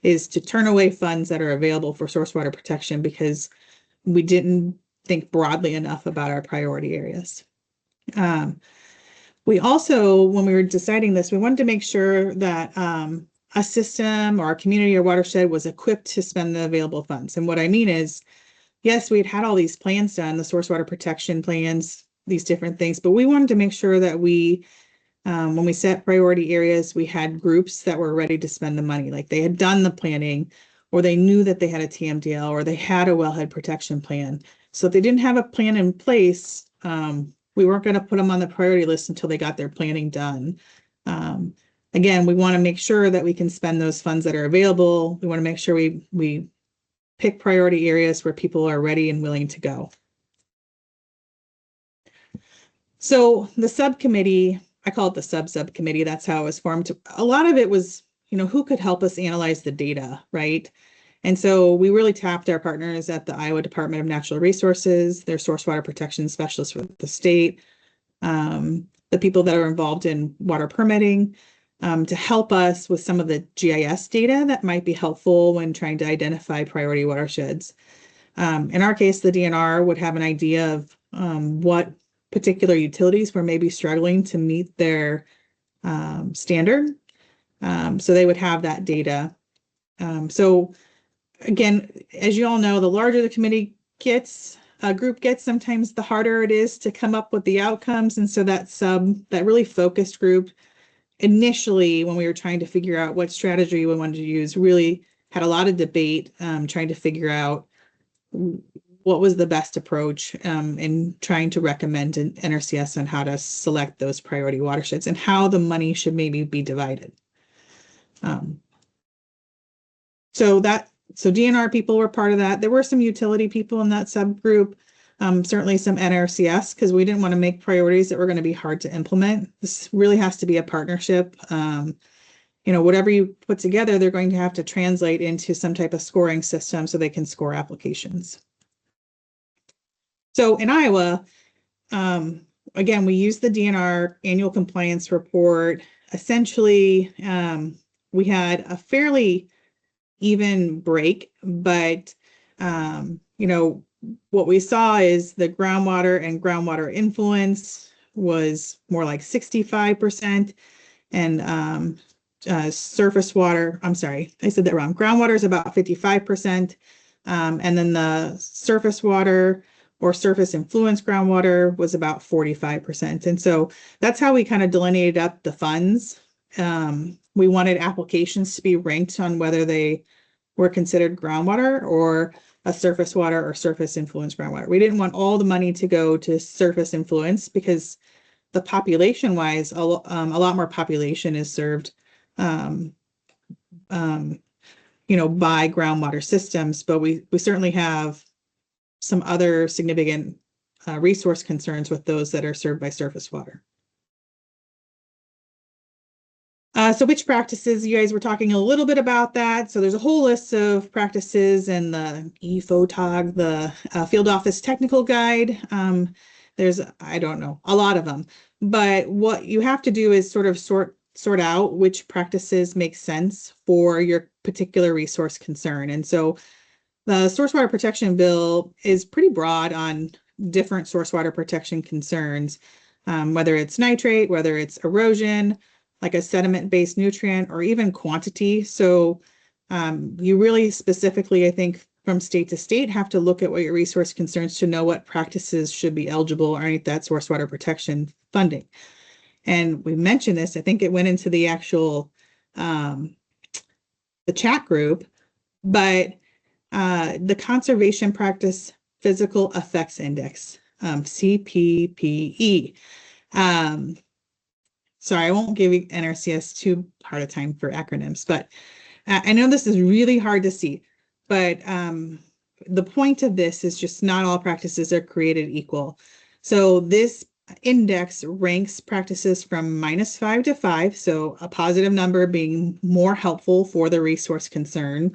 is to turn away funds that are available for source water protection because we didn't think broadly enough about our priority areas. We also, when we were deciding this, we wanted to make sure that a system or a community or watershed was equipped to spend the available funds. And what I mean is, yes, we'd had all these plans done, the source water protection plans, these different things, but we wanted to make sure that we, when we set priority areas, we had groups that were ready to spend the money, like they had done the planning, or they knew that they had a TMDL, or they had a wellhead protection plan. So if they didn't have a plan in place, we weren't going to put them on the priority list until they got their planning done. Again, we want to make sure that we can spend those funds that are available. We want to make sure we pick priority areas where people are ready and willing to go. So the subcommittee, I call it the subcommittee. That's how it was formed. A lot of it was, who could help us analyze the data, right? And so we really tapped our partners at the Iowa Department of Natural Resources, their source water protection specialists with the state, the people that are involved in water permitting, to help us with some of the GIS data that might be helpful when trying to identify priority watersheds. In our case, the DNR would have an idea of what particular utilities were maybe struggling to meet their standard. So they would have that data. So again, as you all know, the larger the committee group gets, sometimes the harder it is to come up with the outcomes. And so that really focused group, initially, when we were trying to figure out what strategy we wanted to use, really had a lot of debate, trying to figure out what was the best approach in trying to recommend an NRCS on how to select those priority watersheds and how the money should maybe be divided. So DNR people were part of that. There were some utility people in that subgroup, certainly some NRCS, because we didn't want to make priorities that were going to be hard to implement. This really has to be a partnership. Whatever you put together, they're going to have to translate into some type of scoring system so they can score applications. So in Iowa, again, we use the DNR annual compliance report. Essentially, we had a fairly even break, but what we saw is the groundwater and groundwater influence was more like 65%, and surface water, I'm sorry, I said that wrong. Groundwater is about 55%, and then the surface water or surface influence groundwater was about 45%. And so that's how we kind of delineated up the funds. We wanted applications to be ranked on whether they were considered groundwater or a surface water or surface influence groundwater. We didn't want all the money to go to surface influence because the population wise, a lot more population is served by groundwater systems, but we certainly have some other significant resource concerns with those that are served by surface water. So which practices, you guys were talking a little bit about that. So there's a whole list of practices in the ePhotog, the field office technical guide. There's, I don't know, a lot of them, but what you have to do is sort of sort out which practices make sense for your particular resource concern. And so the source water protection bill is pretty broad on different source water protection concerns, whether it's nitrate, whether it's erosion, like a sediment-based nutrient, or even quantity. So you really specifically, I think, from state to state, have to look at what your resource concerns to know what practices should be eligible underneath that source water protection funding. And we mentioned this, I think it went into the actual the chat group, but the Conservation Practice Physical Effects Index, CPPE. Sorry, I won't give you NRCS too hard a time for acronyms, but I know this is really hard to see, but the point of this is just not all practices are created equal. So this index ranks practices from -5 to 5, so a positive number being more helpful for the resource concern.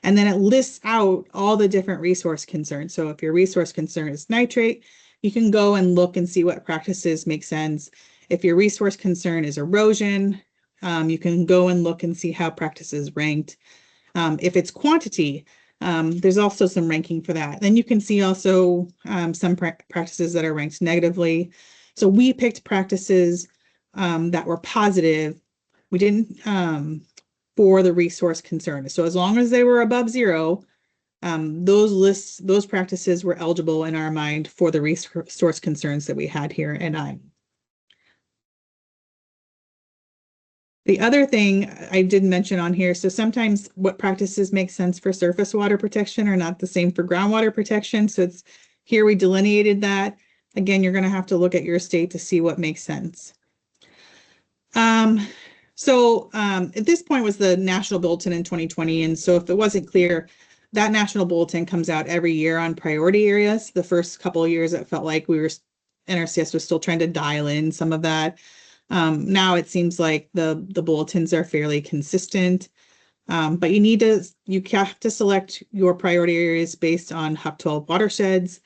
And then it lists out all the different resource concerns. So if your resource concern is nitrate, you can go and look and see what practices make sense. If your resource concern is erosion, you can go and look and see how practices ranked. If it's quantity, there's also some ranking for that. Then you can see also some practices that are ranked negatively. So we picked practices that were positive. We didn't for the resource concern. So as long as they were above 0, those practices were eligible in our mind for the resource concerns that we had here at I. The other thing I did mention on here, so sometimes what practices make sense for surface water protection are not the same for groundwater protection. So it's here we delineated that. Again, you're going to have to look at your state to see what makes sense. At this point was the National Bulletin in 2020. And so if it wasn't clear, that National Bulletin comes out every year on priority areas. The first couple of years, it felt like NRCS was still trying to dial in some of that. Now it seems like the bulletins are fairly consistent, but you have to select your priority areas based on HUC 12 watersheds.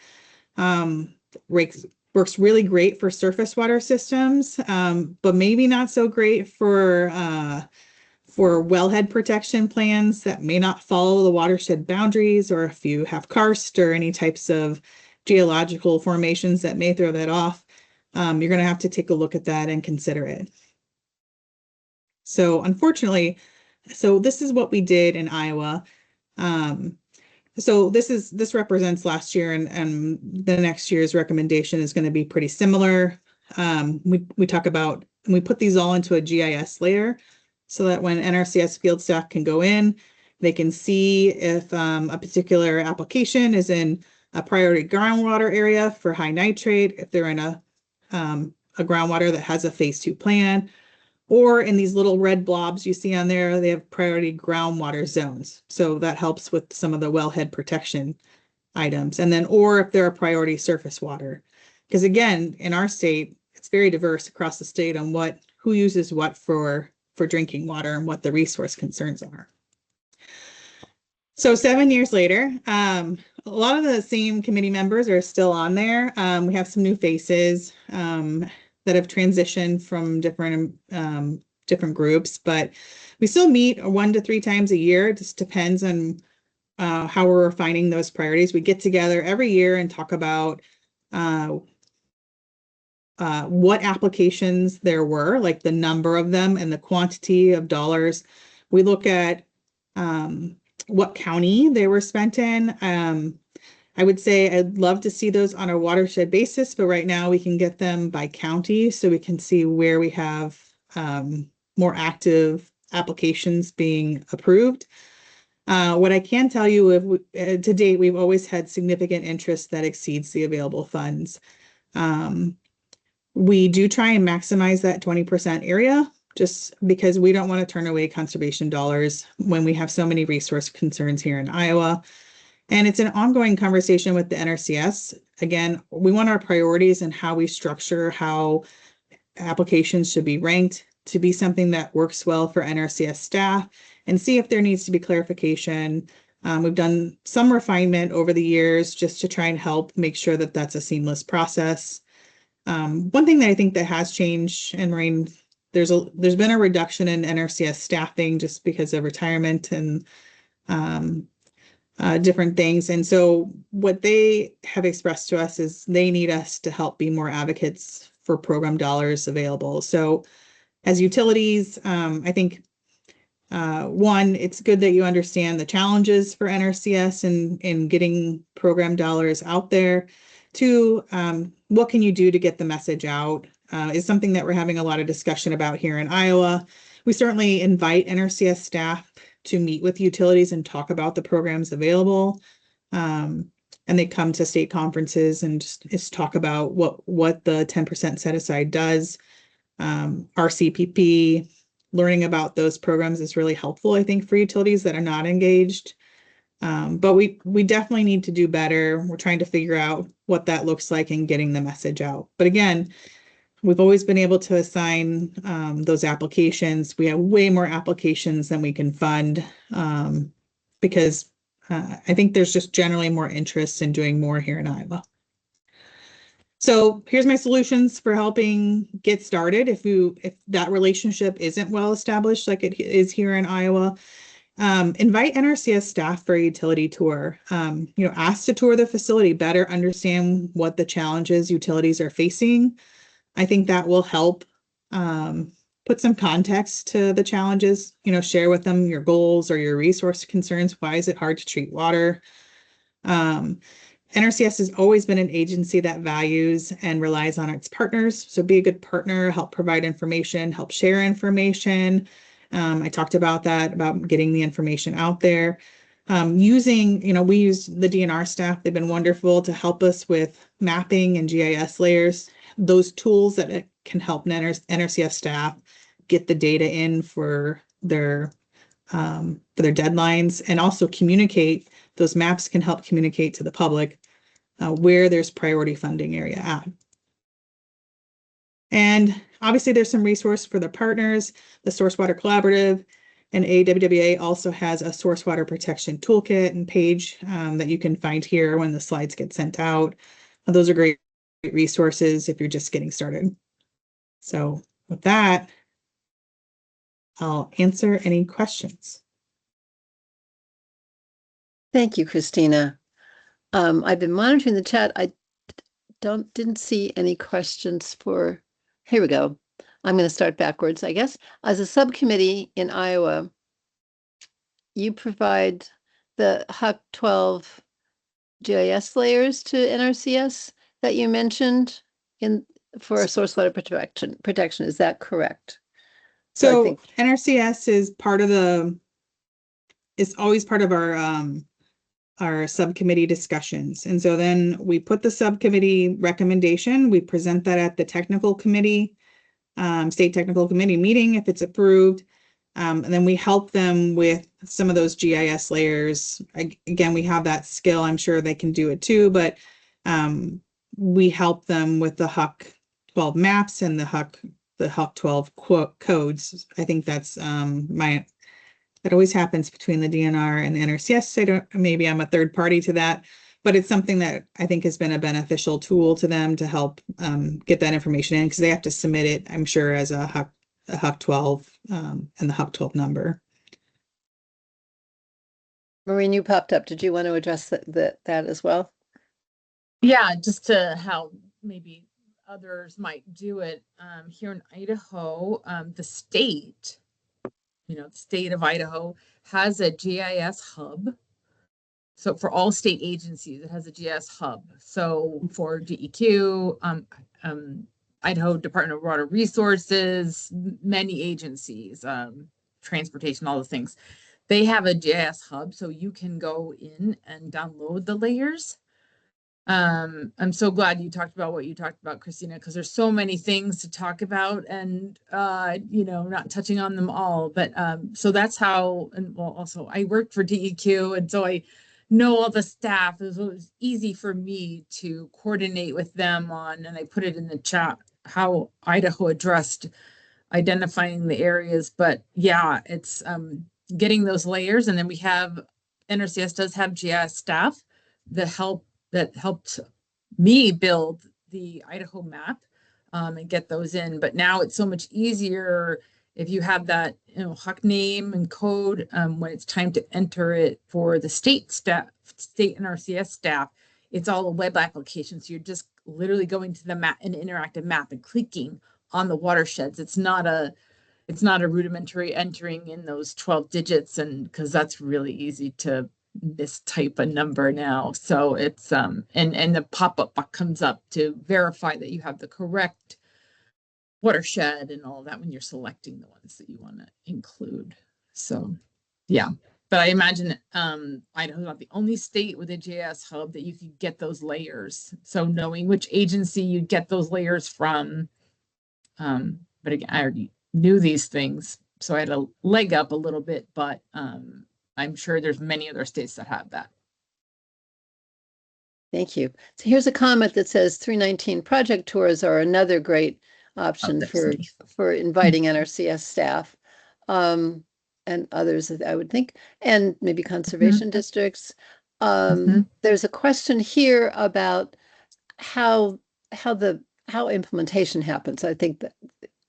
Works really great for surface water systems, but maybe not so great for wellhead protection plans that may not follow the watershed boundaries, or if you have karst or any types of geological formations that may throw that off. You're going to have to take a look at that and consider it. So unfortunately, this is what we did in Iowa. So this represents last year, and the next year's recommendation is going to be pretty similar. We talk about, and we put these all into a GIS layer so that when NRCS field staff can go in, they can see if a particular application is in a priority groundwater area for high nitrate if they're in a groundwater that has a phase 2 plan, or in these little red blobs you see on there, they have priority groundwater zones. So that helps with some of the wellhead protection items. And then, or if they're a priority surface water, because again, in our state, it's very diverse across the state on who uses what for drinking water and what the resource concerns are. So 7 years later, a lot of the same committee members are still on there. We have some new faces that have transitioned from different groups, but we still meet 1 to 3 times a year. It just depends on how we're refining those priorities. We get together every year and talk about what applications there were, like the number of them and the quantity of dollars. We look at what county they were spent in. I would say I'd love to see those on a watershed basis, but right now we can get them by county, so we can see where we have more active applications being approved. What I can tell you, to date, we've always had significant interest that exceeds the available funds. We do try and maximize that 20% area, just because we don't want to turn away conservation dollars when we have so many resource concerns here in Iowa. And it's an ongoing conversation with the NRCS. Again, we want our priorities and how we structure how applications should be ranked to be something that works well for NRCS staff, and see if there needs to be clarification. We've done some refinement over the years just to try and help make sure that that's a seamless process. One thing that I think that has changed, and Maureen, there's been a reduction in NRCS staffing just because of retirement and different things. And so what they have expressed to us is they need us to help be more advocates for program dollars available. So as utilities, I think one, it's good that you understand the challenges for NRCS in getting program dollars out there. 2, what can you do to get the message out is something that we're having a lot of discussion about here in Iowa. We certainly invite NRCS staff to meet with utilities and talk about the programs available. And they come to state conferences and just talk about what the 10% set aside does. RCPP, learning about those programs is really helpful, I think, for utilities that are not engaged. But we definitely need to do better. We're trying to figure out what that looks like and getting the message out. But again, we've always been able to assign those applications. We have way more applications than we can fund because I think there's just generally more interest in doing more here in Iowa. So here's my solutions for helping get started. If that relationship isn't well established like it is here in Iowa, invite NRCS staff for a utility tour. Ask to tour the facility, better understand what the challenges utilities are facing. I think that will help put some context to the challenges. Share with them your goals or your resource concerns. Why is it hard to treat water? NRCS has always been an agency that values and relies on its partners. So be a good partner, help provide information, help share information. I talked about that, about getting the information out there. We use the DNR staff. They've been wonderful to help us with mapping and GIS layers, those tools that can help NRCS staff get the data in for their deadlines, and also communicate. Those maps can help communicate to the public where there's priority funding area at. And obviously there's some resource for the partners. The Source Water Collaborative and AWWA also has a source water protection toolkit and page that you can find here when the slides get sent out. Those are great resources if you're just getting started. So with that, I'll answer any questions. Thank you, Christina. I've been monitoring the chat. I didn't see any questions for, here we go. I'm going to start backwards, I guess. As a subcommittee in Iowa, you provide the HUC 12 GIS layers to NRCS that you mentioned for source water protection. Is that correct? So NRCS is always part of our our subcommittee discussions. And so then we put the subcommittee recommendation, we present that at the technical committee, state technical committee meeting if it's approved. And then we help them with some of those GIS layers. Again, we have that skill. I'm sure they can do it too, but we help them with the HUC 12 maps and the HUC 12 codes. I think that's that always happens between the DNR and the NRCS. Maybe I'm a third party to that, but it's something that I think has been a beneficial tool to them to help get that information in, because they have to submit it, I'm sure, as a HUC 12 and the HUC 12 number. Maureen, you popped up. Did you want to address that as well? Yeah, just to how maybe others might do it. Here in Idaho, the state, the state of Idaho has a GIS hub. So for all state agencies, it has a GIS hub. So for DEQ, Idaho Department of Water Resources, many agencies, transportation, all the things, they have a GIS hub. So you can go in and download the layers. I'm so glad you talked about what you talked about, Christina, because there's so many things to talk about, and not touching on them all. But so that's how, and well, also I worked for DEQ, and so I know all the staff. It was easy for me to coordinate with them on, and I put it in the chat how Idaho addressed identifying the areas. But yeah, it's getting those layers, and then we have NRCS does have GIS staff that helped me build the Idaho map and get those in. But now it's so much easier if you have that HUC name and code when it's time to enter it for the state staff, state NRCS staff. It's all a web application, so you're just literally going to the map, an interactive map, and clicking on the watersheds. It's not a rudimentary entering in those 12 digits, and because that's really easy to mistype a number now. So it's and the pop-up comes up to verify that you have the correct watershed and all that when you're selecting the ones that you want to include. So yeah, but I imagine Idaho's not the only state with a GIS hub that you could get those layers. So knowing which agency you get those layers from, but again, I already knew these things, so I had a leg up a little bit, but I'm sure there's many other states that have that. Thank you. So here's a comment that says 319 project tours are another great option for inviting NRCS staff and others, I would think, and maybe conservation districts. There's a question here about how implementation happens. I think that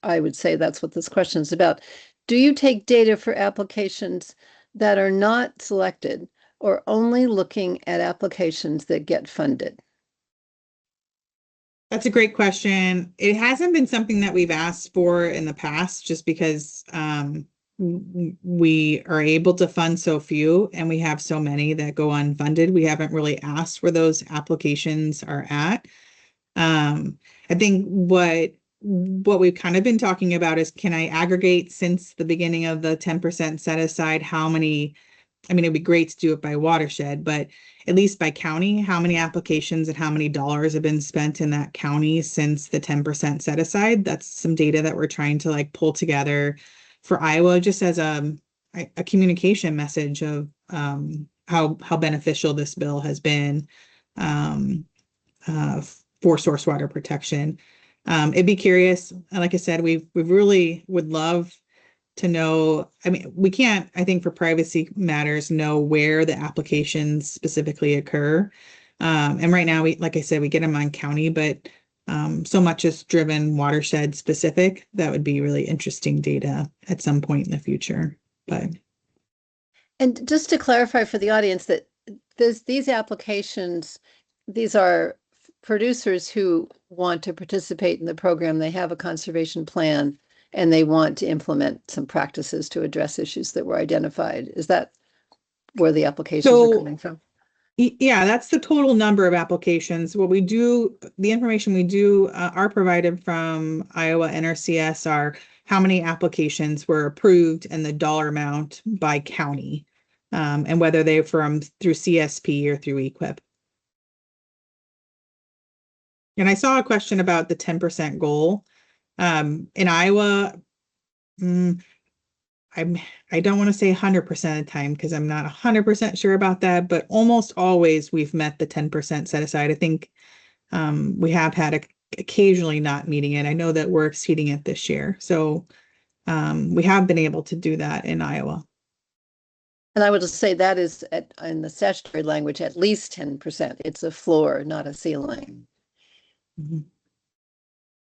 I would say that's what this question is about. Do you take data for applications that are not selected, or only looking at applications that get funded? That's a great question. It hasn't been something that we've asked for in the past, just because we are able to fund so few and we have so many that go unfunded. We haven't really asked where those applications are at. I think what we've kind of been talking about is, can I aggregate, since the beginning of the 10% set aside, how many, I mean, it'd be great to do it by watershed, but at least by county, how many applications and how many dollars have been spent in that county since the 10% set aside? That's some data that we're trying to pull together for Iowa, just as a communication message of how beneficial this bill has been for source water protection. It'd be curious. Like I said, we really would love to know. I mean, we can't, I think for privacy matters, know where the applications specifically occur. And right now, like I said, we get them on county, but so much is driven watershed specific. That would be really interesting data at some point in the future. And just to clarify for the audience that these applications, these are producers who want to participate in the program. They have a conservation plan and they want to implement some practices to address issues that were identified. Is that where the applications are coming from? Yeah, that's the total number of applications. What we do, the information we do are provided from Iowa NRCS are how many applications were approved and the dollar amount by county. and whether they're through CSP or through EQIP. And I saw a question about the 10% goal. In Iowa, I don't want to say 100% of the time because I'm not 100% sure about that, but almost always we've met the 10% set aside. I think we have had occasionally not meeting it. I know that we're exceeding it this year. So we have been able to do that in Iowa. And I would just say that is in the statutory language, at least 10%. It's a floor, not a ceiling. Mm-hmm.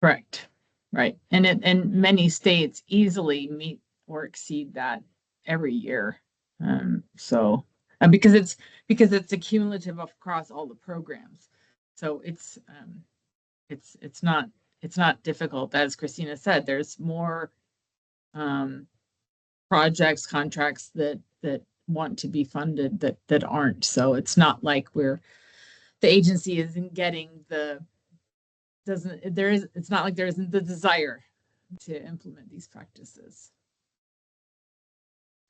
Correct. Right. And many states easily meet or exceed that every year. So because it's accumulative across all the programs. So it's not difficult. As Christina said, there's more projects, contracts that want to be funded that aren't. So it's not like the agency isn't getting it's not like there isn't the desire to implement these practices.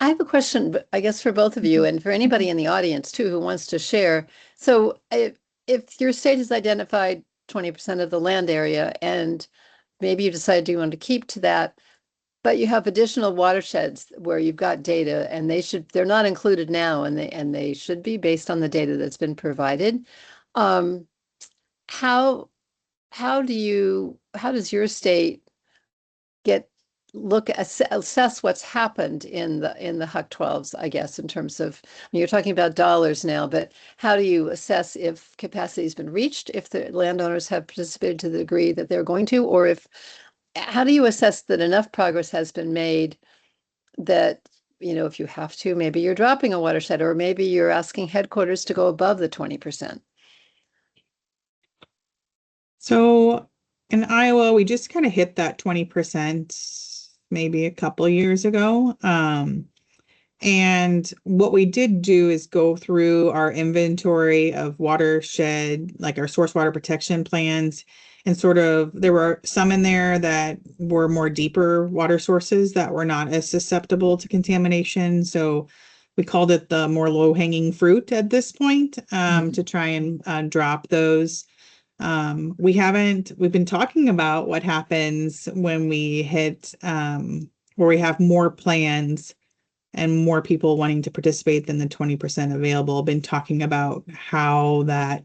I have a question, I guess, for both of you and for anybody in the audience too who wants to share. So if your state has identified 20% of the land area and maybe you decided you want to keep to that, but you have additional watersheds where you've got data and they're not included now and they should be based on the data that's been provided. How does your state assess what's happened in the HUC 12s, I guess, in terms of, you're talking about dollars now, but how do you assess if capacity has been reached, if the landowners have participated to the degree that they're going to, or how do you assess that enough progress has been made that, if you have to, maybe you're dropping a watershed, or maybe you're asking headquarters to go above the 20%? So in Iowa, we just kind of hit that 20% maybe a couple of years ago. And what we did do is go through our inventory of watershed, like our source water protection plans, and there were some in there that were more deeper water sources that were not as susceptible to contamination. So we called it the more low-hanging fruit at this point, to try and drop those. We've been talking about what happens when we hit where we have more plans and more people wanting to participate than the 20% available. Been talking about how that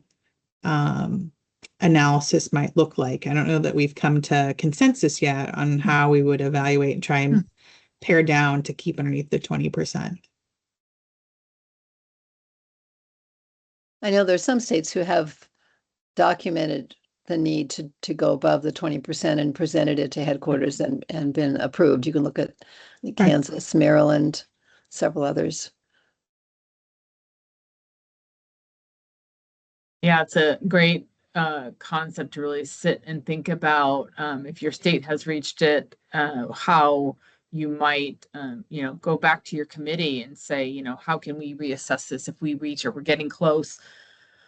analysis might look like. I don't know that we've come to consensus yet on how we would evaluate and try and pare down to keep underneath the 20%. I know there's some states who have documented the need to go above the 20% and presented it to headquarters and been approved. You can look at Kansas, Maryland, several others. Yeah, it's a great concept to really sit and think about. If your state has reached it, how you might, go back to your committee and say, how can we reassess this if we reach or we're getting close?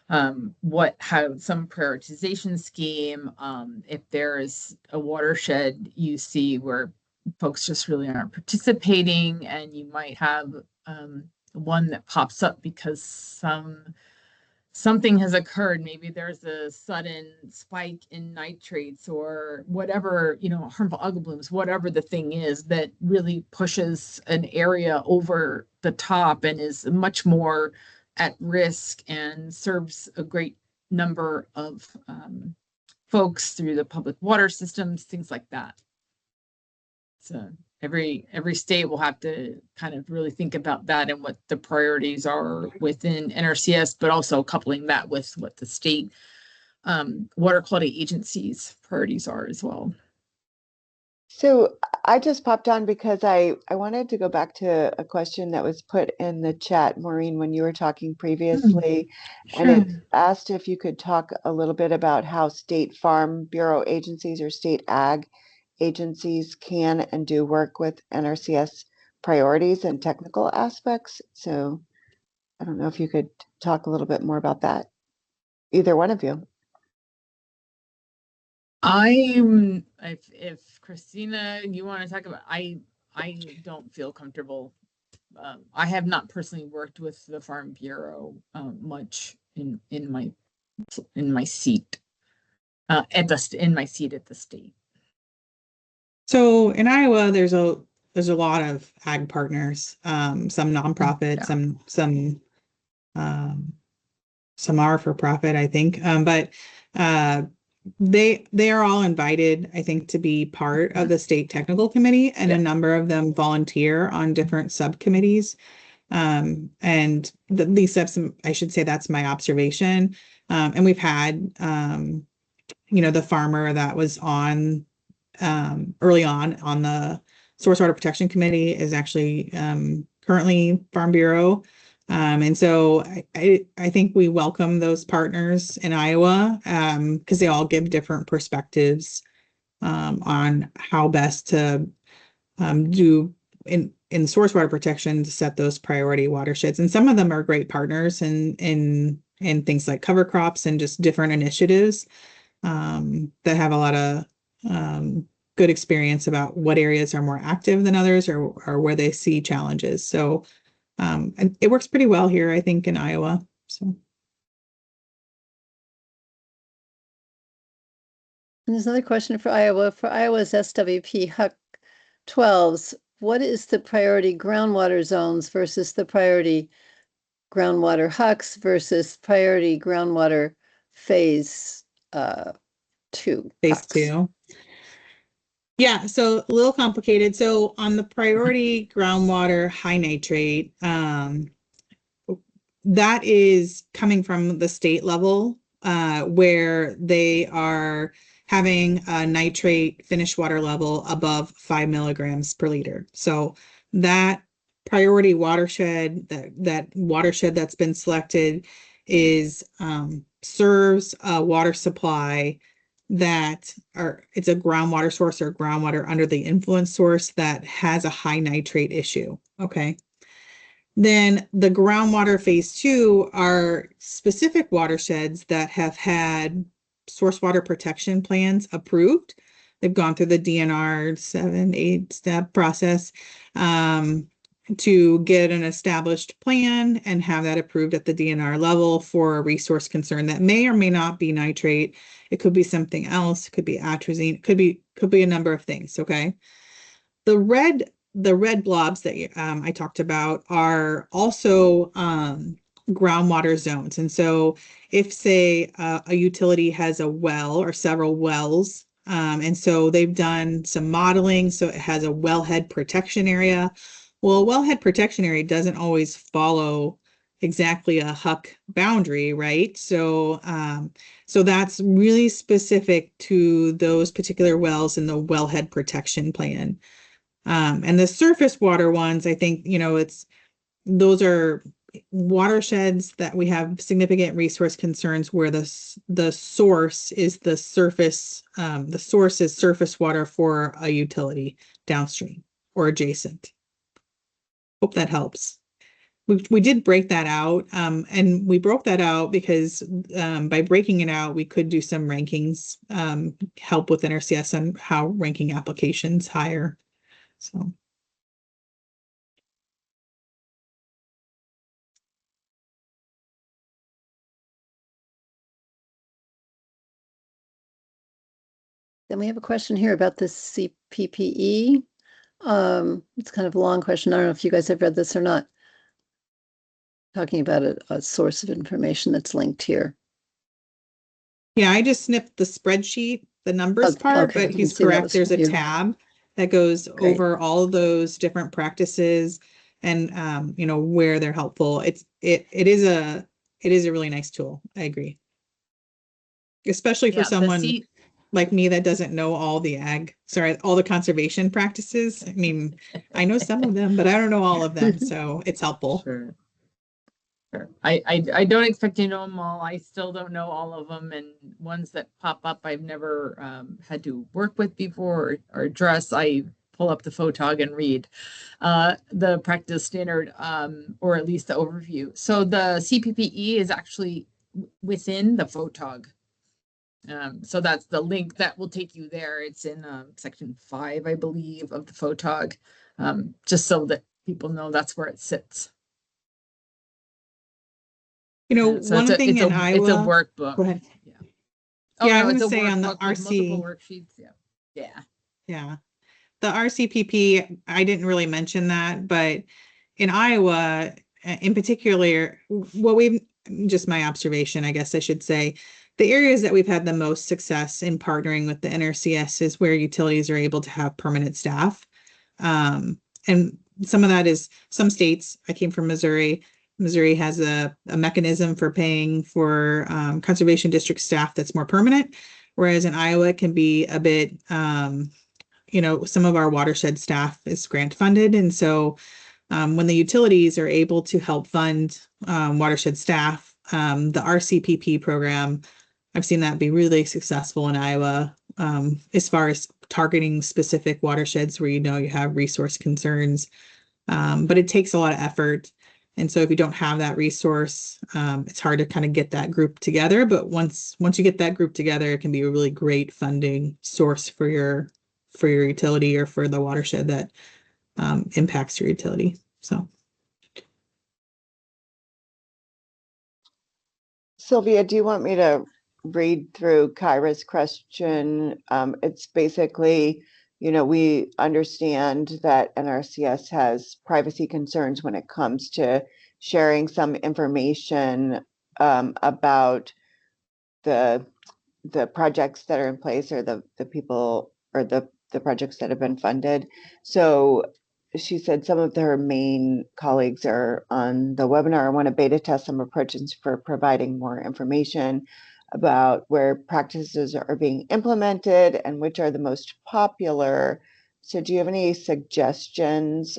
Have some prioritization scheme. If there is a watershed you see where folks just really aren't participating, and you might have one that pops up because something has occurred. Maybe there's a sudden spike in nitrates or whatever, harmful algal blooms, whatever the thing is that really pushes an area over the top and is much more at risk and serves a great number of folks through the public water systems, things like that. So every state will have to kind of really think about that and what the priorities are within NRCS, but also coupling that with what the state water quality agencies' priorities are as well. So I just popped on because I wanted to go back to a question that was put in the chat, Maureen, when you were talking previously. Sure. And it asked if you could talk a little bit about how state farm bureau agencies or state ag agencies can and do work with NRCS priorities and technical aspects. So I don't know if you could talk a little bit more about that, either one of you. If Christina, you want to talk about, I don't feel comfortable I have not personally worked with the Farm Bureau much in my seat in my seat at the state. So in Iowa, there's a lot of ag partners, some nonprofit, some are for profit, I think. But they are all invited, I think, to be part of the state technical committee, and a number of them volunteer on different subcommittees. And at least that's, I should say, that's my observation. And we've had, the farmer that was on early on the Source Water Protection Committee is actually currently Farm Bureau. And so I think we welcome those partners in Iowa because they all give different perspectives on how best to do in source water protection to set those priority watersheds. And some of them are great partners in things like cover crops and just different initiatives that have a lot of good experience about what areas are more active than others, or where they see challenges. So and it works pretty well here, I think, in Iowa. So. And there's another question for Iowa. For Iowa's SWP HUC 12s, what is the priority groundwater zones versus the priority groundwater HUCs versus priority groundwater phase 2? Phase HUCs? 2. Yeah, so a little complicated. So on the priority groundwater high nitrate, that is coming from the state level, where they are having a nitrate finished water level above 5 milligrams per liter. So that priority watershed, that watershed that's been selected, is serves a water supply that it's a groundwater source or groundwater under the influence source that has a high nitrate issue. Okay. Then the groundwater phase 2 are specific watersheds that have had source water protection plans approved. They've gone through the DNR 7-8 step process to get an established plan and have that approved at the DNR level for a resource concern that may or may not be nitrate. It could be something else. It could be atrazine. It could be a number of things. Okay. The red blobs that I talked about are also groundwater zones. And so if, say, a utility has a well or several wells, and so they've done some modeling, so it has a wellhead protection area. Well, a wellhead protection area doesn't always follow exactly a HUC boundary, right? So so that's really specific to those particular wells in the wellhead protection plan. And the surface water ones, I think, those are watersheds that we have significant resource concerns where the source is the surface, the source is surface water for a utility downstream or adjacent. Hope that helps. We did break that out, and we broke that out because by breaking it out, we could do some rankings, help with NRCS on how ranking applications higher. So. Then we have a question here about the CPPE. It's kind of a long question. I don't know if you guys have read this or not. Talking about a source of information that's linked here. Yeah, I just snipped the spreadsheet, the numbers part, but he's correct. There's a tab that goes over all of those different practices and where they're helpful. It is a really nice tool. I agree. Especially for someone like me that doesn't know all the conservation practices. I mean, I know some of them, but I don't know all of them. So it's helpful. Sure. I don't expect to know them all. I still don't know all of them, and ones that pop up I've never had to work with before or address. I pull up the photog and read the practice standard, or at least the overview. So the CPPE is actually within the photog. So that's the link that will take you there. It's in section 5, I believe, of the photog, just so that people know that's where it sits. You know, So one thing in it's a Iowa, workbook. go ahead. Yeah. Yeah, I no, was it's a gonna say on the workbook with multiple RC, worksheets. Yeah. yeah, the RCPP, I didn't really mention that, but in Iowa, in particular, what we've, just my observation, I guess I should say, the areas that we've had the most success in partnering with the NRCS is where utilities are able to have permanent staff. And some of that is some states, I came from Missouri. Missouri has a mechanism for paying for conservation district staff that's more permanent, whereas in Iowa it can be a bit, you know, some of our watershed staff is grant funded. And so when the utilities are able to help fund watershed staff, the RCPP program, I've seen that be really successful in Iowa as far as targeting specific watersheds where you know you have resource concerns. But it takes a lot of effort. And so if you don't have that resource, it's hard to kind of get that group together. But once you get that group together, it can be a really great funding source for your utility or for the watershed that impacts your utility. So. Sylvia, do you want me to read through Kyra's question? It's basically, you know, we understand that NRCS has privacy concerns when it comes to sharing some information about the projects that are in place or the people or the projects that have been funded. So she said some of her main colleagues are on the webinar. I want to beta test some approaches for providing more information about where practices are being implemented and which are the most popular. So do you have any suggestions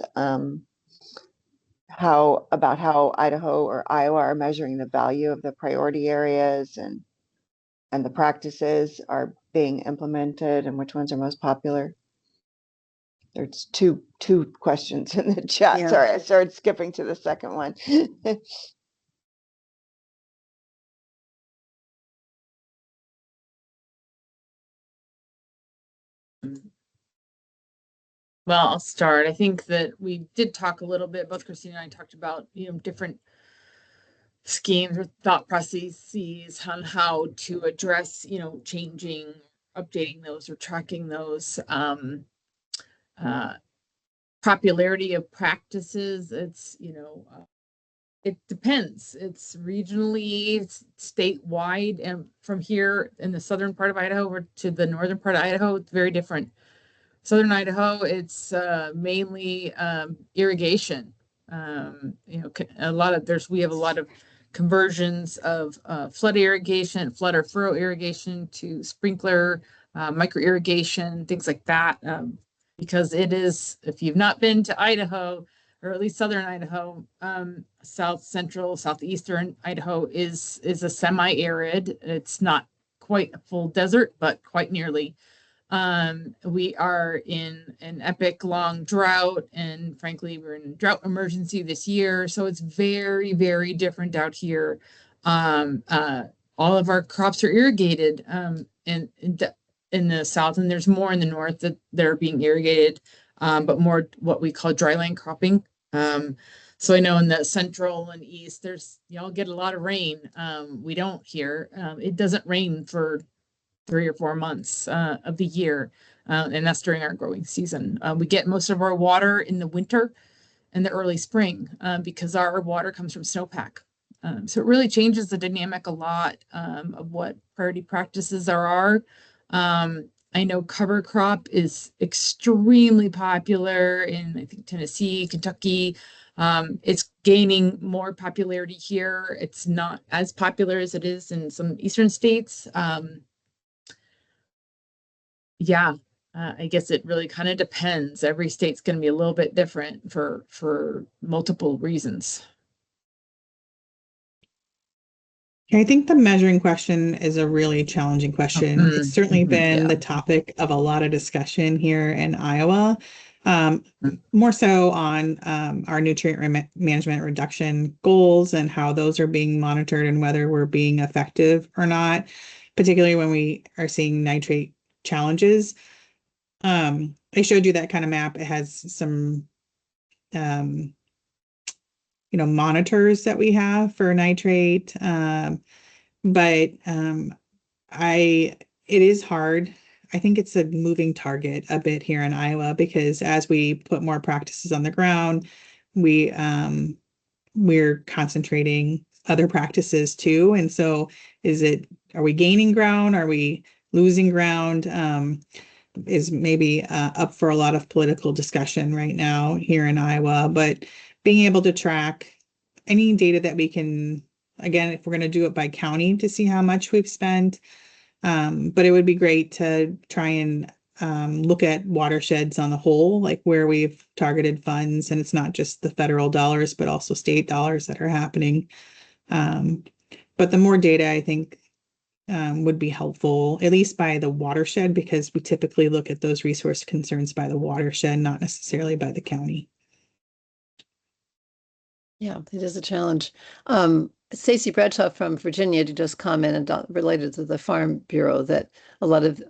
how Idaho or Iowa are measuring the value of the priority areas and the practices are being implemented and which ones are most popular? There's two questions in the chat. Yeah. Sorry, I started skipping to the second one. Well, I'll start. I think that we did talk a little bit, both Christina and I talked about, you know, different schemes or thought processes on how to address, you know, changing, updating those or tracking those. Popularity of practices, it's, you know, it depends. It's regionally, it's statewide, and from here in the southern part of Idaho or to the northern part of Idaho, it's very different. Southern Idaho, it's mainly irrigation. You know, we have a lot of conversions of flood irrigation, flood or furrow irrigation to sprinkler, micro irrigation, things like that. Because it is, if you've not been to Idaho, or at least southern Idaho, south central, southeastern Idaho is a semi-arid. It's not quite a full desert, but quite nearly. We are in an epic long drought, and frankly, we're in drought emergency this year. So it's very, very different out here. All of our crops are irrigated in the south, and there's more in the north that they're being irrigated, but more what we call dryland cropping. So I know in the central and east, y'all get a lot of rain. We don't here. It doesn't rain for 3 or 4 months of the year, and that's during our growing season. We get most of our water in the winter and the early spring because our water comes from snowpack. So it really changes the dynamic a lot of what priority practices there are. I know cover crop is extremely popular in, I think, Tennessee, Kentucky. It's gaining more popularity here. It's not as popular as it is in some eastern states. Yeah, I guess it really kind of depends. Every state's going to be a little bit different for multiple reasons. I think the measuring question is a really challenging question. It's certainly been the topic of a lot of discussion here in Iowa, more so on our nutrient management reduction goals and how those are being monitored and whether we're being effective or not, particularly when we are seeing nitrate challenges. I showed you that kind of map. It has monitors that we have for nitrate. But it is hard. I think it's a moving target a bit here in Iowa, because as we put more practices on the ground, we're concentrating other practices too. And so are we gaining ground? Are we losing ground? Is maybe up for a lot of political discussion right now here in Iowa, but being able to track any data that we can, again, if we're going to do it by county to see how much we've spent. But it would be great to try and look at watersheds on the whole, like where we've targeted funds, and it's not just the federal dollars, but also state dollars that are happening. But the more data, I think, would be helpful, at least by the watershed, because we typically look at those resource concerns by the watershed, not necessarily by the county. Yeah, it is a challenge. Stacey Bradshaw from Virginia just commented related to the Farm Bureau that a lot of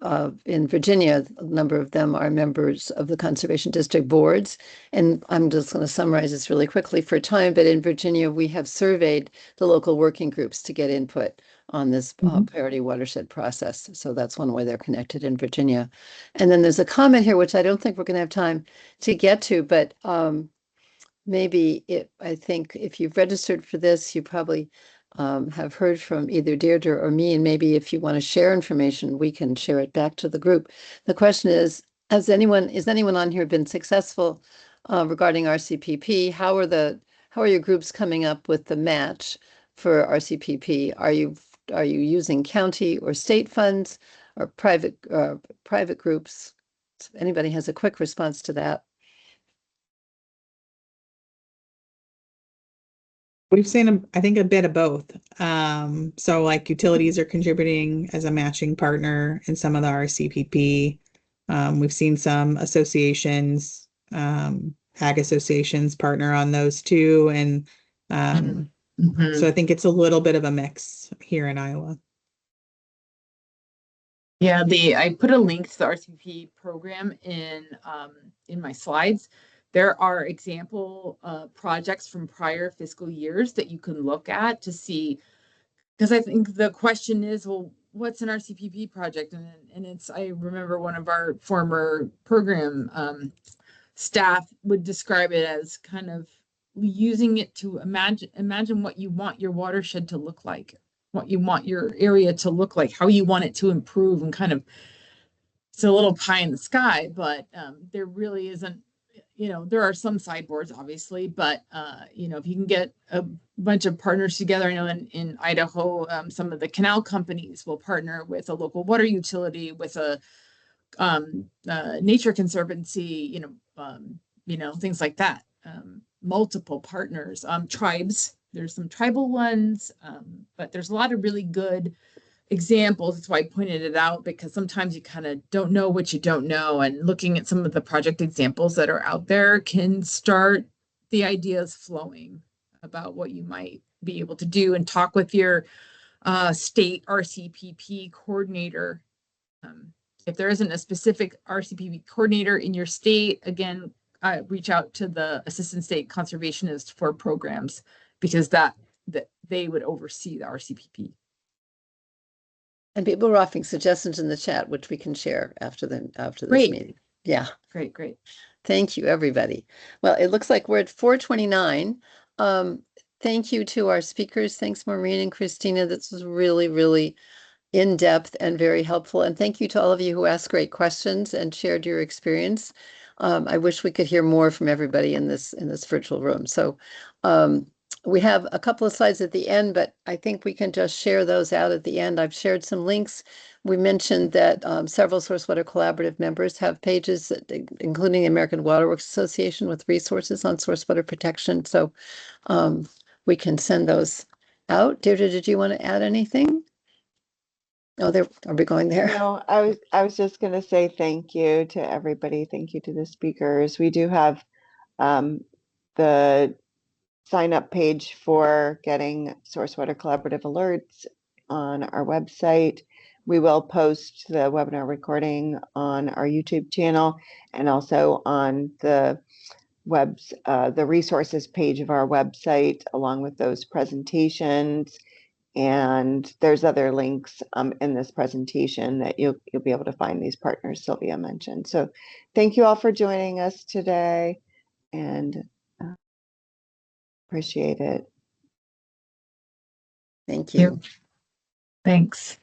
in Virginia, a number of them are members of the Conservation District boards. And I'm just going to summarize this really quickly for time, but in Virginia, we have surveyed the local working groups to get input on this priority watershed process. So that's one way they're connected in Virginia. And then there's a comment here, which I don't think we're going to have time to get to, but I think if you've registered for this, you probably have heard from either Deirdre or me, and maybe if you want to share information, we can share it back to the group. The question is anyone on here been successful regarding RCPP? How are your groups coming up with the match for RCPP? Are you using county or state funds or private groups? If anybody has a quick response to that. We've seen, I think, a bit of both. So like utilities are contributing as a matching partner in some of the RCPP. We've seen some associations, ag associations partner on those too. And so I think it's a little bit of a mix here in Iowa. Yeah, I put a link to the RCP program in my slides. There are example projects from prior fiscal years that you can look at to see, because I think the question is, well, what's an RCPP project? And I remember one of our former program staff would describe it as kind of using it to imagine what you want your watershed to look like, what you want your area to look like, how you want it to improve, and kind of, it's a little pie in the sky, but there really isn't, there are some sideboards obviously, but if you can get a bunch of partners together, I know in Idaho, some of the canal companies will partner with a local water utility, with a nature conservancy, things like that. Multiple partners, tribes, there's some tribal ones, but there's a lot of really good examples. That's why I pointed it out, because sometimes you kind of don't know what you don't know, and looking at some of the project examples that are out there can start the ideas flowing about what you might be able to do, and talk with your state RCPP coordinator. If there isn't a specific RCPP coordinator in your state, again, reach out to the assistant state conservationist for programs, because that they would oversee the RCPP. And people are offering suggestions in the chat, which we can share after this meeting. Yeah. Great. Thank you, everybody. Well, it looks like we're at 4:29. Thank you to our speakers. Thanks, Maureen and Christina. This was really, really in-depth and very helpful. And thank you to all of you who asked great questions and shared your experience. I wish we could hear more from everybody in this virtual room. So we have a couple of slides at the end, but I think we can just share those out at the end. I've shared some links. We mentioned that several Source Water Collaborative members have pages, including the American Water Works Association, with resources on source water protection. So we can send those out. Deirdre, did you want to add anything? Oh, are we going there? No, I was just going to say thank you to everybody. Thank you to the speakers. We do have the sign up page for getting Source Water Collaborative alerts on our website. We will post the webinar recording on our YouTube channel and also on the the resources page of our website, along with those presentations. And there's other links in this presentation that you'll be able to find these partners Sylvia mentioned. So thank you all for joining us today, and appreciate it. Thank you. Thanks.